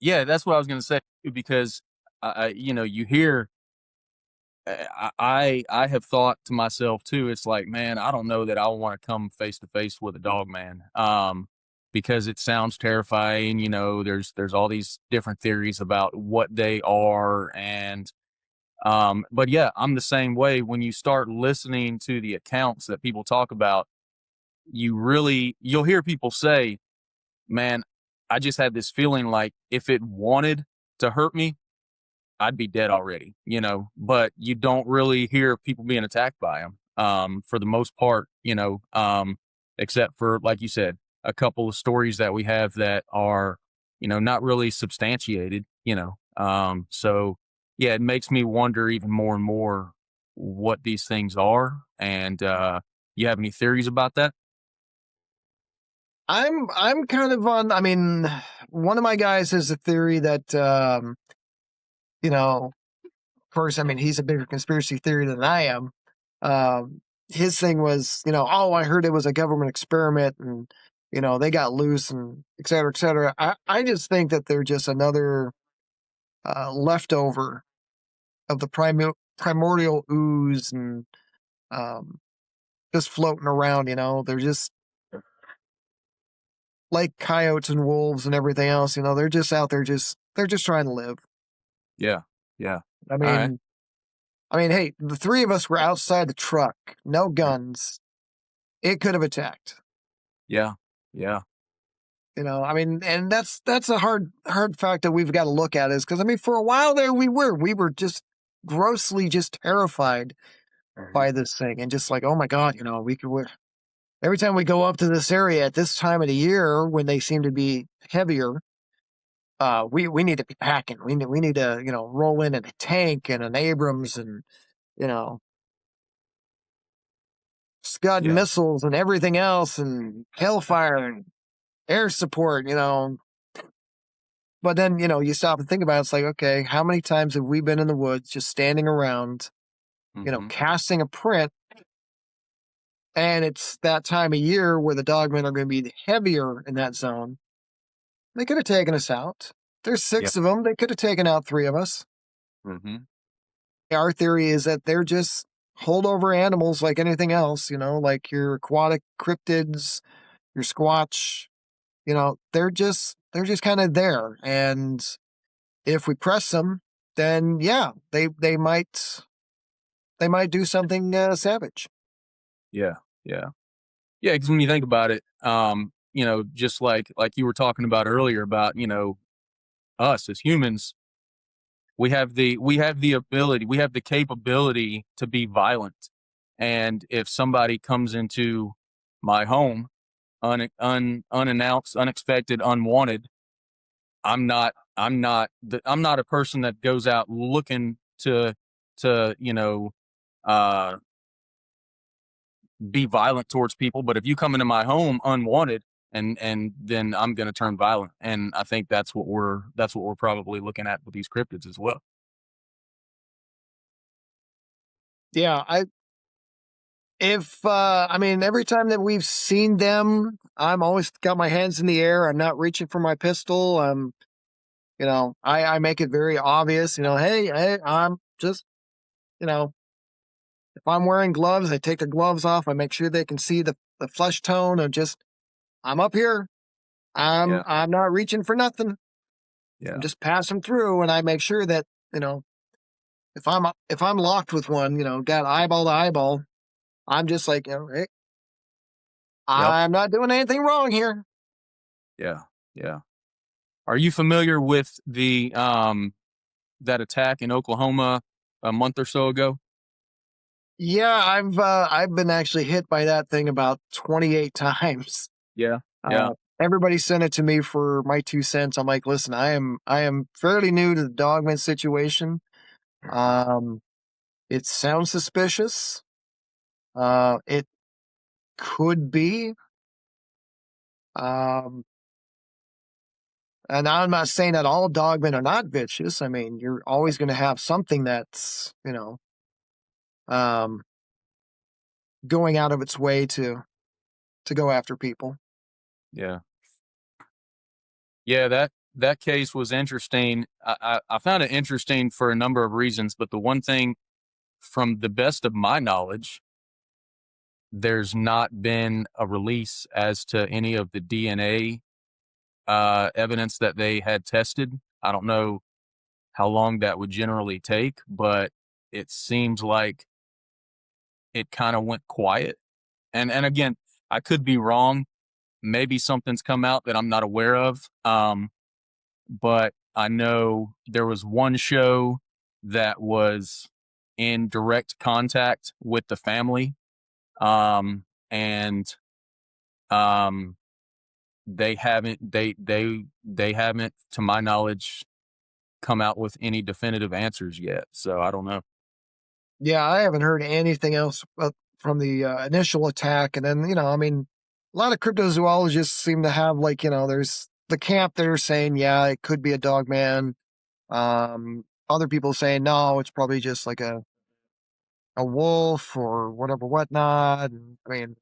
yeah. That's what I was gonna say because you hear. I have thought to myself too. It's like, man, I don't know that I want to come face to face with a dog man. because it sounds terrifying. You know, there's all these different theories about what they are, and but yeah, I'm the same way. When you start listening to the accounts that people talk about, you'll hear people say, man, I just had this feeling like if it wanted to hurt me, I'd be dead already, you know, but you don't really hear people being attacked by them, for the most part, you know, except for, like you said, a couple of stories that we have that are, you know, not really substantiated, you know. So yeah, it makes me wonder even more and more what these things are. And, you have any theories about that? I'm kind of on. I mean, one of my guys has a theory that you know, of course, I mean, he's a bigger conspiracy theory than I am. His thing was, you know, oh, I heard it was a government experiment, and you know, they got loose, and et cetera, et cetera. I just think that they're just another leftover of the primordial ooze, and um, just floating around. You know, they're just like coyotes and wolves and everything else. You know, they're just out there, they're just trying to live. Yeah. Yeah. I All right. mean, hey, the three of us were outside the truck, no guns. It could have attacked. Yeah. Yeah. You know, I mean, and that's a hard fact that we've got to look at, is because I mean, for a while there, we were just grossly just terrified by this thing, and just like, oh my god, you know, every time we go up to this area at this time of the year when they seem to be heavier, we need to be packing. We need to, you know, roll in a tank and an Abrams, and you know, Scud Yeah. missiles and everything else, and Hellfire and air support, you know. But then, you know, you stop and think about it, it's like, okay, how many times have we been in the woods just standing around, you know, Hmm. casting a print, and it's that time of year where the dogmen are going to be heavier in that zone. They could have taken us out. There's Yeah. 6 of them. They could have taken out 3 of us. Hmm. Our theory is that they're just holdover animals like anything else, you know, like your aquatic cryptids, your squatch, you know, they're just kind of there. And if we press them, then yeah, they might do something savage. Yeah. Yeah. Yeah. Because when you think about it, you know, just like you were talking about earlier about, you know, us as humans, we have the ability, we have the capability to be violent. And if somebody comes into my home unannounced, unexpected, unwanted, I'm not a person that goes out looking to, you know, uh be violent towards people. But if you come into my home unwanted, and then I'm going to turn violent. And I think that's what we're probably looking at with these cryptids as well. Yeah, I mean, every time that we've seen them, I'm always got my hands in the air. I'm not reaching for my pistol. You know, I make it very obvious, you know, hey, I'm just, you know, if I'm wearing gloves, I take the gloves off. I make sure they can see the flesh tone of just, I'm up here. I'm Yeah. I'm not reaching for nothing. I'm Yeah. just passing through, and I make sure that, you know, if I'm locked with one, you know, got eyeball to eyeball, I'm just like, you know, hey, Yep. I'm not doing anything wrong here. Yeah. Yeah. Are you familiar with the that attack in Oklahoma a month or so ago? Yeah, I've been actually hit by that thing about 28 times. Yeah. Yeah. Uh, Everybody sent it to me for my 2 cents. I'm like, listen, I am fairly new to the Dogman situation. Um, it sounds suspicious. It could be. Um, and I'm not saying that all dogmen are not vicious. I mean, you're always going to have something that's, you know, um, going out of its way to go after people. Yeah. Yeah, that case was interesting. I found it interesting for a number of reasons, but the one thing, from the best of my knowledge, there's not been a release as to any of the DNA evidence that they had tested. I don't know how long that would generally take, but it seems like it kind of went quiet. And again, I could be wrong. Maybe something's come out that I'm not aware of. But I know there was one show that was in direct contact with the family. And they haven't, they haven't, to my knowledge, come out with any definitive answers yet. So I don't know. Yeah, I haven't heard anything else from the initial attack. And then, I mean, a lot of cryptozoologists seem to have, like, there's the camp there saying, yeah, it could be a dogman. Other people saying, no, it's probably just like a wolf or whatever, whatnot. And, I mean,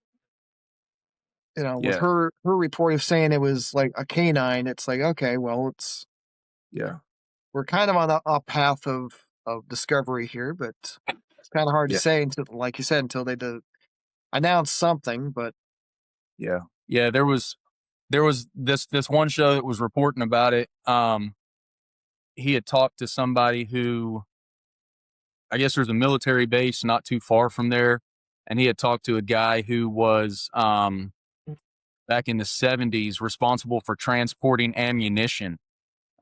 with Yeah. her report of saying it was like a canine, it's like, okay, well, Yeah. we're kind of on a path of discovery here, but it's kind of hard to Yeah. say until, like you said, until they announce something. But Yeah. Yeah. There was this one show that was reporting about it. He had talked to somebody who, I guess there's a military base not too far from there. And he had talked to a guy who was, back in the 70s, responsible for transporting ammunition,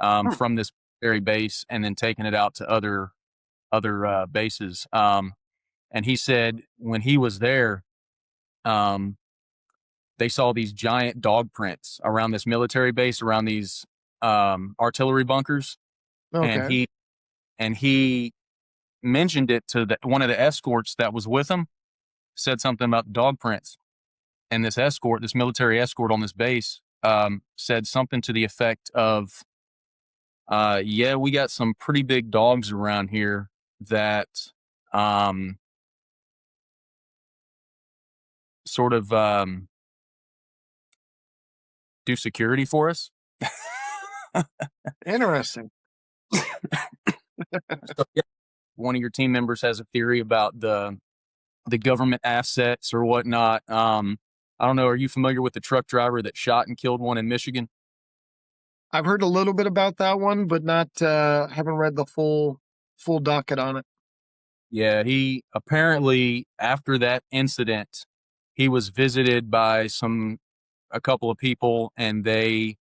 from this military base and then taking it out to other bases. And he said when he was there, they saw these giant dog prints around this military base, around these artillery bunkers. okay, And he mentioned it to one of the escorts that was with him, said something about dog prints. And this military escort on this base, said something to the effect of, yeah, we got some pretty big dogs around here that sort of do security for us. interesting. So, yeah, one of your team members has a theory about the government assets or whatnot. I don't know. Are you familiar with the truck driver that shot and killed one in Michigan? I've heard a little bit about that one, but not haven't read the full docket on it. Yeah, he apparently, after that incident, he was visited by a couple of people, and they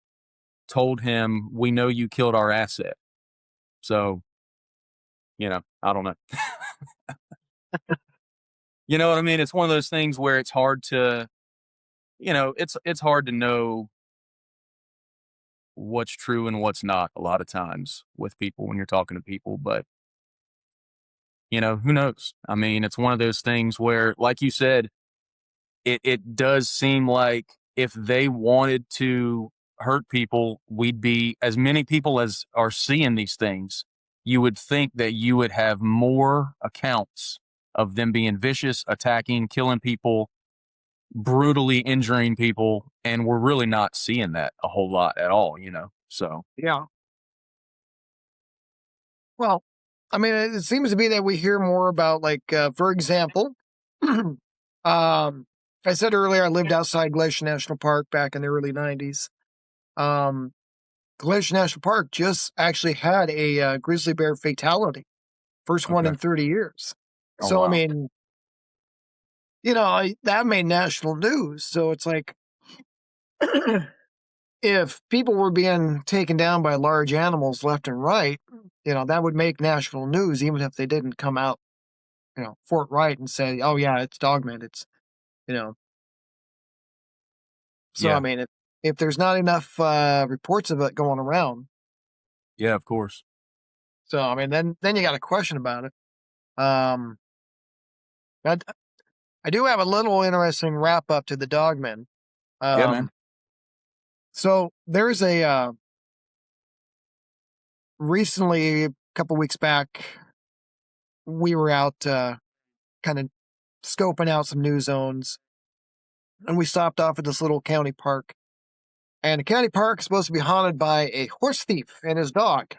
told him, "We know you killed our asset." So, I don't know. You know what I mean? It's one of those things where it's hard to, it's hard to know what's true and what's not a lot of times with people when you're talking to people, but who knows? I mean, it's one of those things where, like you said, it does seem like if they wanted to hurt people, we'd be, as many people as are seeing these things, you would think that you would have more accounts of them being vicious, attacking, killing people, brutally injuring people, and we're really not seeing that a whole lot at all, so. Yeah. Well, I mean, it seems to be that we hear more about, like, for example, I said earlier I lived outside Glacier National Park back in the early 90s. Glacier National Park just actually had a grizzly bear fatality, first one Okay. in 30 years. Oh, So, wow. I mean, that made national news. So it's like, if people were being taken down by large animals left and right, that would make national news, even if they didn't come out, forthright and say, oh, yeah, it's Dogman. It's, So, Yeah. I mean, if there's not enough reports of it going around, Yeah, of course. so, I mean, then you got a question about it. But I do have a little interesting wrap up to the Dogmen. Yeah, man. So there's recently, a couple weeks back, we were out kind of scoping out some new zones, and we stopped off at this little county park. And the county park is supposed to be haunted by a horse thief and his dog.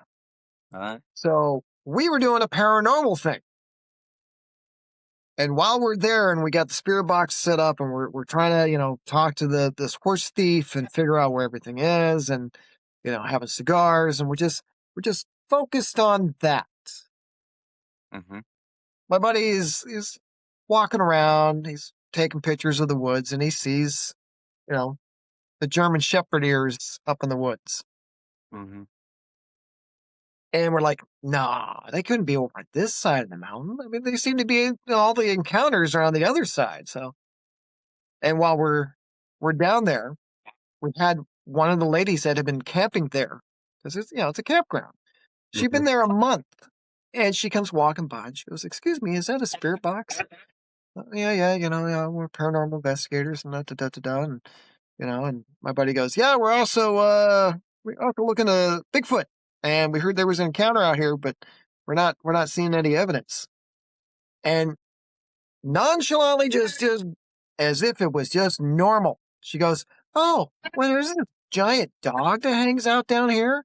All right. So we were doing a paranormal thing. And while we're there and we got the spirit box set up and we're trying to, talk to this horse thief and figure out where everything is and, having cigars, and we're just focused on that. Mm-hmm. My buddy is walking around, he's taking pictures of the woods, and he sees, the German Shepherd ears up in the woods. Mm-hmm. And we're like, nah, they couldn't be over at this side of the mountain. I mean, they seem to be all the encounters are on the other side. So, and while we're down there, we had one of the ladies that had been camping there because it's a campground. She'd been there a month, and she comes walking by and she goes, "Excuse me, is that a spirit box?" Yeah, yeah, we're paranormal investigators and da. And my buddy goes, "Yeah, we're also looking at Bigfoot, and we heard there was an encounter out here, but we're not seeing any evidence." And nonchalantly, just as if it was just normal, she goes, "Oh, well, there's this giant dog that hangs out down here,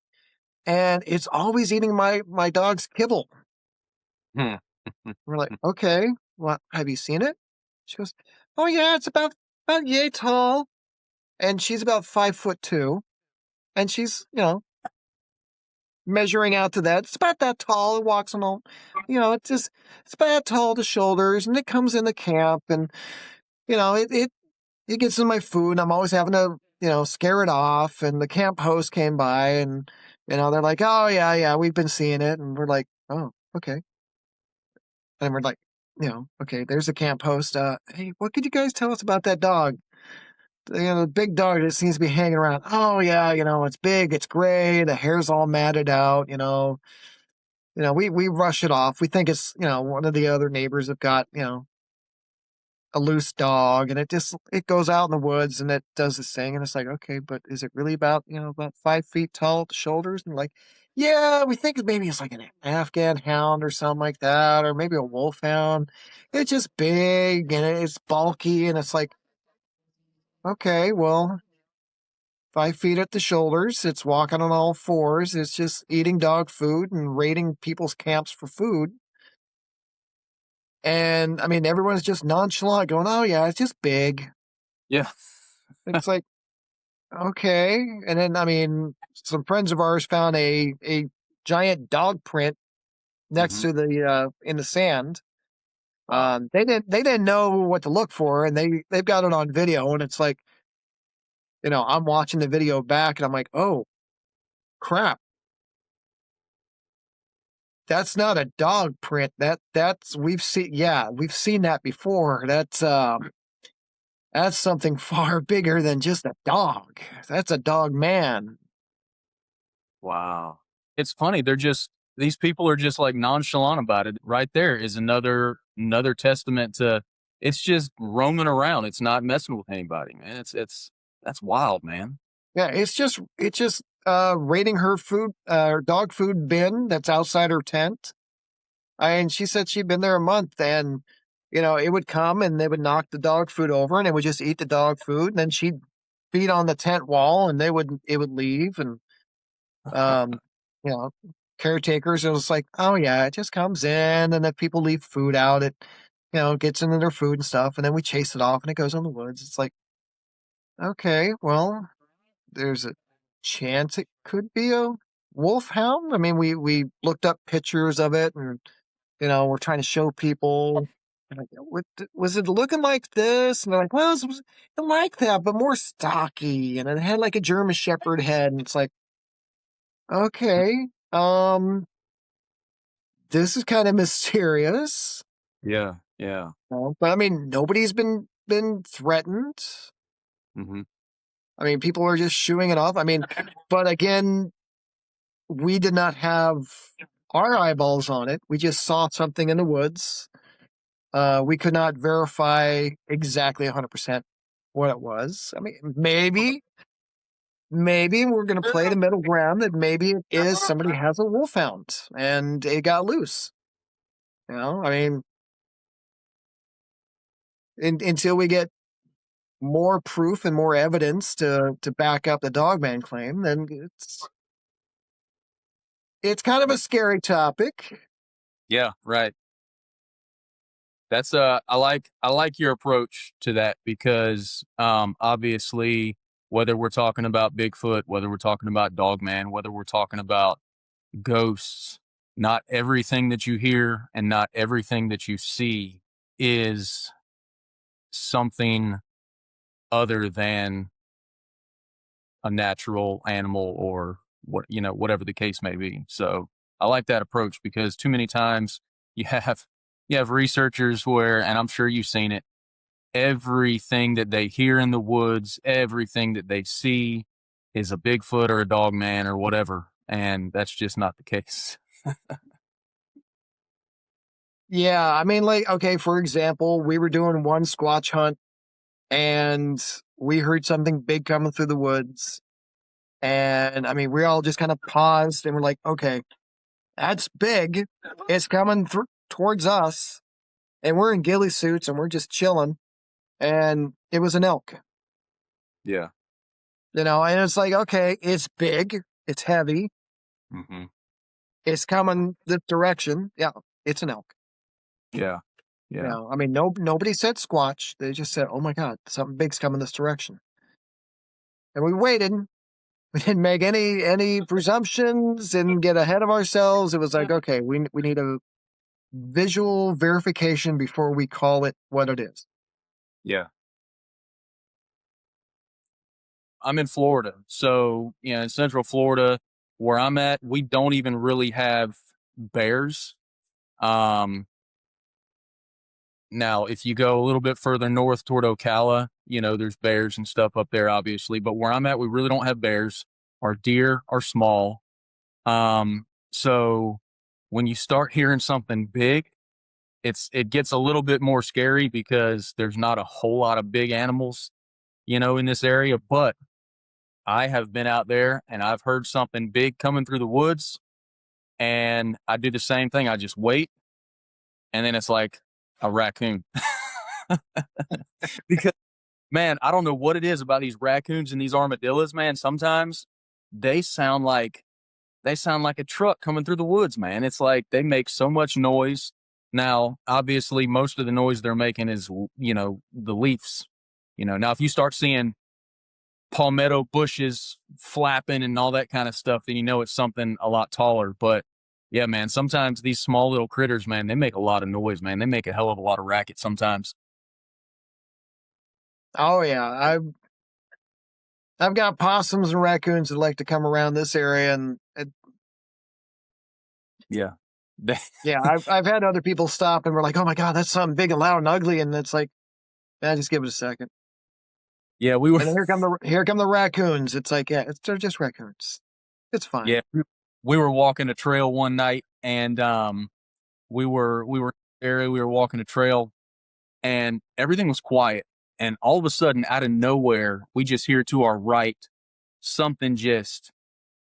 and it's always eating my dog's kibble." Hmm. We're like, "Okay, well, have you seen it?" She goes, "Oh yeah, it's about yay tall, and she's about 5'2", and she's measuring out to that. It's about that tall. It walks on all, it's about that tall to shoulders, and it comes in the camp, and it gets in my food. And I'm always having to scare it off. And the camp host came by, and they're like, "Oh yeah, yeah, we've been seeing it," and we're like, "Oh, okay." And we're like, okay, there's the camp host. Hey, what could you guys tell us about that dog? The big dog that seems to be hanging around. Oh yeah, it's big, it's gray, the hair's all matted out. We rush it off. We think it's one of the other neighbors have got a loose dog, and it goes out in the woods and it does this thing, and it's like, okay, but is it really about 5 feet tall at the shoulders? And like, yeah, we think maybe it's like an Afghan hound or something like that, or maybe a wolfhound. It's just big and it's bulky, and it's like, okay, well, 5 feet at the shoulders, it's walking on all fours, it's just eating dog food and raiding people's camps for food. And I mean, everyone's just nonchalant going, "Oh yeah, it's just big." Yeah. It's like, okay. And then, I mean, some friends of ours found a giant dog print next Mm-hmm. to in the sand. Wow. They didn't know what to look for, and they've got it on video, and it's like, I'm watching the video back, and I'm like, oh crap, that's not a dog print. That's we've seen that before. That's something far bigger than just a dog. That's a dog man. Wow. It's funny. These people are just like nonchalant about it. Right there is another testament to it's just roaming around. It's not messing with anybody, man. That's wild, man. Yeah, it's just raiding her dog food bin that's outside her tent. And she said she'd been there a month, and it would come and they would knock the dog food over, and it would just eat the dog food, and then she'd feed on the tent wall, and it would leave. And um, you know, caretakers, it was like, oh yeah, it just comes in, and if people leave food out, it gets into their food and stuff, and then we chase it off, and it goes in the woods. It's like, okay, well, there's a chance it could be a wolfhound. I mean, we looked up pictures of it, and we're trying to show people. And like, was it looking like this? And they're like, well, it was like that, but more stocky, and it had like a German Shepherd head. And it's like, okay, this is kind of mysterious. Yeah. Yeah. But I mean, nobody's been threatened. Mm-hmm. I mean, people are just shooing it off. I mean, but again, we did not have our eyeballs on it. We just saw something in the woods. We could not verify exactly 100% what it was. I mean, maybe we're going to play the middle ground that maybe it is somebody has a wolfhound and it got loose. I mean, until we get more proof and more evidence to back up the Dogman claim, then it's kind of a scary topic. Yeah. Right. That's I like your approach to that because obviously whether we're talking about Bigfoot, whether we're talking about Dogman, whether we're talking about ghosts, not everything that you hear and not everything that you see is something other than a natural animal or whatever the case may be. So I like that approach because too many times you have you have researchers where, and I'm sure you've seen it, everything that they hear in the woods, everything that they see is a Bigfoot or a dog man or whatever. And that's just not the case. Yeah, I mean, like, okay, for example, we were doing one Squatch hunt and we heard something big coming through the woods. And I mean, we all just kind of paused and we're like, okay, that's big. It's coming towards us. And we're in ghillie suits and we're just chilling. And it was an elk, Yeah. and it's like, okay, it's big, it's heavy, Mm-hmm. it's coming this direction. Yeah, it's an elk. Yeah. Yeah. I mean, nobody said Squatch. They just said, oh my God, something big's coming this direction. And we waited. We didn't make any presumptions, didn't get ahead of ourselves. It was like, okay, we need a visual verification before we call it what it is. Yeah. I'm in Florida. So, in Central Florida, where I'm at, we don't even really have bears. Now, if you go a little bit further north toward Ocala, there's bears and stuff up there, obviously. But where I'm at, we really don't have bears. Our deer are small. So when you start hearing something big, it gets a little bit more scary because there's not a whole lot of big animals, in this area. But I have been out there and I've heard something big coming through the woods, and I do the same thing. I just wait, and then it's like a raccoon. Because, man, I don't know what it is about these raccoons and these armadillos, man. Sometimes they sound like a truck coming through the woods, man. It's like they make so much noise. Now, obviously, most of the noise they're making is, the leaves. Now if you start seeing palmetto bushes flapping and all that kind of stuff, then it's something a lot taller. But yeah, man, sometimes these small little critters, man, they make a lot of noise, man. They make a hell of a lot of racket sometimes. Oh yeah, I've got possums and raccoons that like to come around this area, and Yeah. yeah, I've had other people stop and we're like, oh my God, that's something big and loud and ugly, and it's like, yeah, just give it a second. Yeah, we were. And then here come the raccoons. It's like, yeah, they're just raccoons. It's fine. Yeah, we were walking a trail one night, and we were walking a trail, and everything was quiet, and all of a sudden, out of nowhere, we just hear to our right something just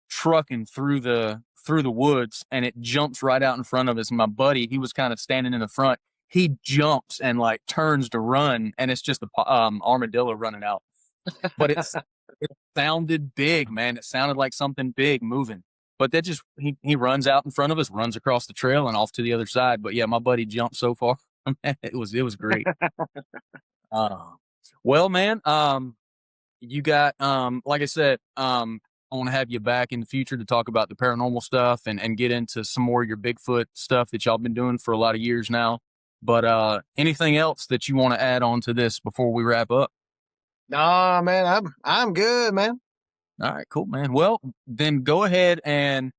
trucking through the woods, and it jumps right out in front of us. And my buddy, he was kind of standing in the front. He jumps and like turns to run, and it's just the armadillo running out. But it sounded big, man. It sounded like something big moving. But that just he runs out in front of us, runs across the trail and off to the other side. But yeah, my buddy jumped so far. it was great. Well, man, you got like I said, I want to have you back in the future to talk about the paranormal stuff and get into some more of your Bigfoot stuff that y'all been doing for a lot of years now. But anything else that you want to add on to this before we wrap up? Nah, man, I'm good, man. All right, cool, man. Well, then go ahead and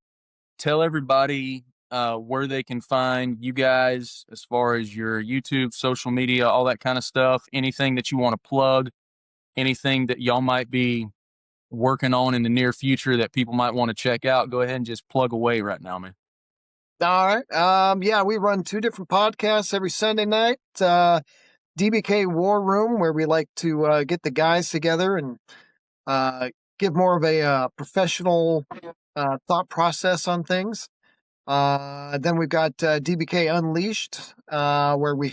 tell everybody where they can find you guys as far as your YouTube, social media, all that kind of stuff. Anything that you want to plug, anything that y'all might be working on in the near future that people might want to check out, go ahead and just plug away right now, man. All right. Yeah, we run 2 different podcasts every Sunday night. DBK War Room, where we like to get the guys together and give more of a professional thought process on things. Then we've got DBK Unleashed, where we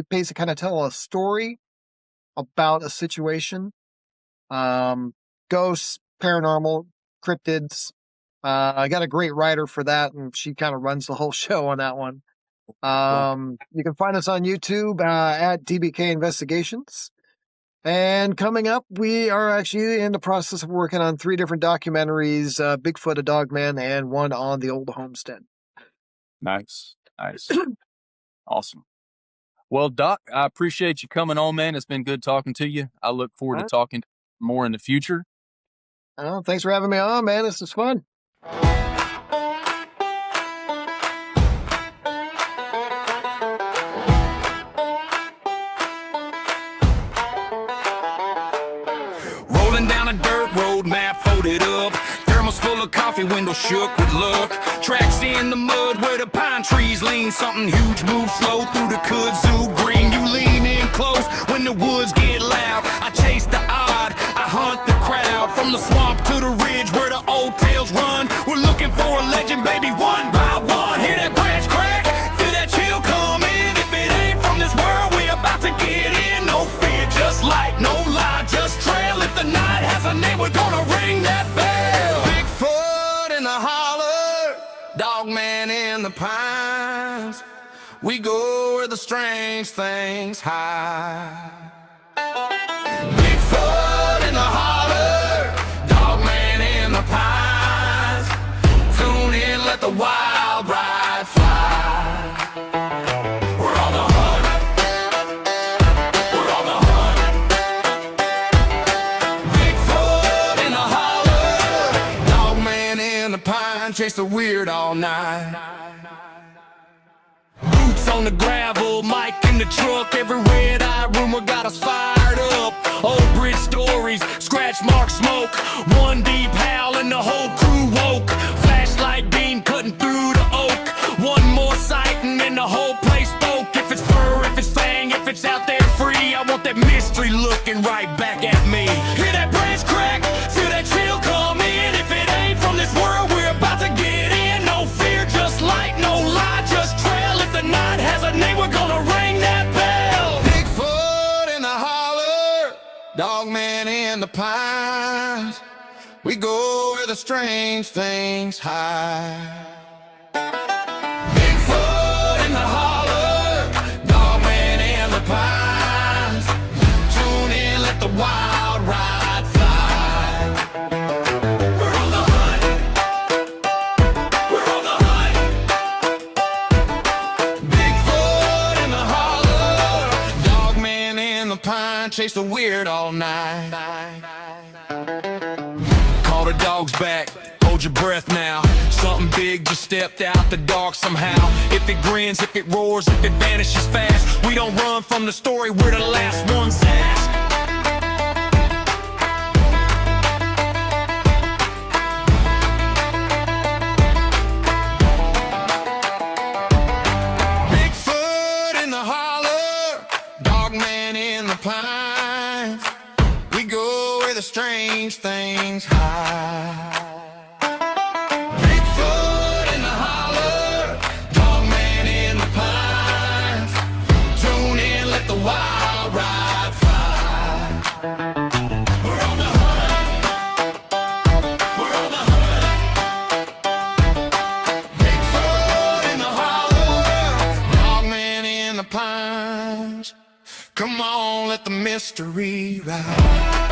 basically kind of tell a story about a situation. Ghosts, paranormal, cryptids. I got a great writer for that, and she kind of runs the whole show on that one. You can find us on YouTube at DBK Investigations. And coming up, we are actually in the process of working on 3 different documentaries, Bigfoot, a Dogman, and one on the old homestead. Nice. Awesome. Well, Doc, I appreciate you coming on, man. It's been good talking to you. I look forward to talking more in the future. Thanks for having me on, man. This was fun. Rolling down a dirt road, map folded up, thermos full of coffee, window shook with luck. Tracks in the mud where the pine trees lean, something huge moves slow through the kudzu green. You lean in close when the woods get loud. I chase the odd, I hunt the crowd. From the swamp to the ridge where the old tales run, we're looking for a legend, baby, one by one. Hear that branch crack, feel that chill come in. If it ain't from this world, we about to get in. No fear, just light, no lie, just trail. If the night has a name, we're gonna ring that bell. Bigfoot in the holler, Dogman in the pines. We go where the strange things hide. Bigfoot in the holler, Dogman in the pines. Tune in, let the wild ride fly. We're on the hunt. We're on the hunt. Bigfoot in the holler, Dogman in the pine. Chase the weird all night. Boots on the gravel, mic in the truck. Everywhere that rumor got us fired up. Old bridge stories, scratch mark smoke. One deep howl and the whole crew woke. Flashlight beam cutting through the oak. One more sighting and the whole place spoke. If it's fur, if it's fang, if it's out there free, I want that mystery looking right back at me. Hear that branch crack, feel that chill come in. If it ain't from this world, we're about to get in. No fear, just light, no lie, just trail. If the night has a name, we're gonna ring that bell. Bigfoot in the holler, Dogman in the pines. We go where the strange things hide. Bigfoot in the holler, Dogman in the pines. Tune in, let the wild ride fly. We're on the hunt. We're on the hunt. Bigfoot in the holler, Dogman in the pine. Chase the weird all night. Call the dogs back, hold your breath now. Something big just stepped out the dark somehow. If it grins, if it roars, if it vanishes fast, we don't run from the story, we're the last ones asked. Bigfoot in the holler, Dogman in the pines. We go where the strange things hide. Bigfoot in the holler, Dogman in the pines. Tune in, let the wild ride fly. We're on the hunt. We're on the hunt. Bigfoot in the holler, Dogman in the pines. Come on, let the mystery ride.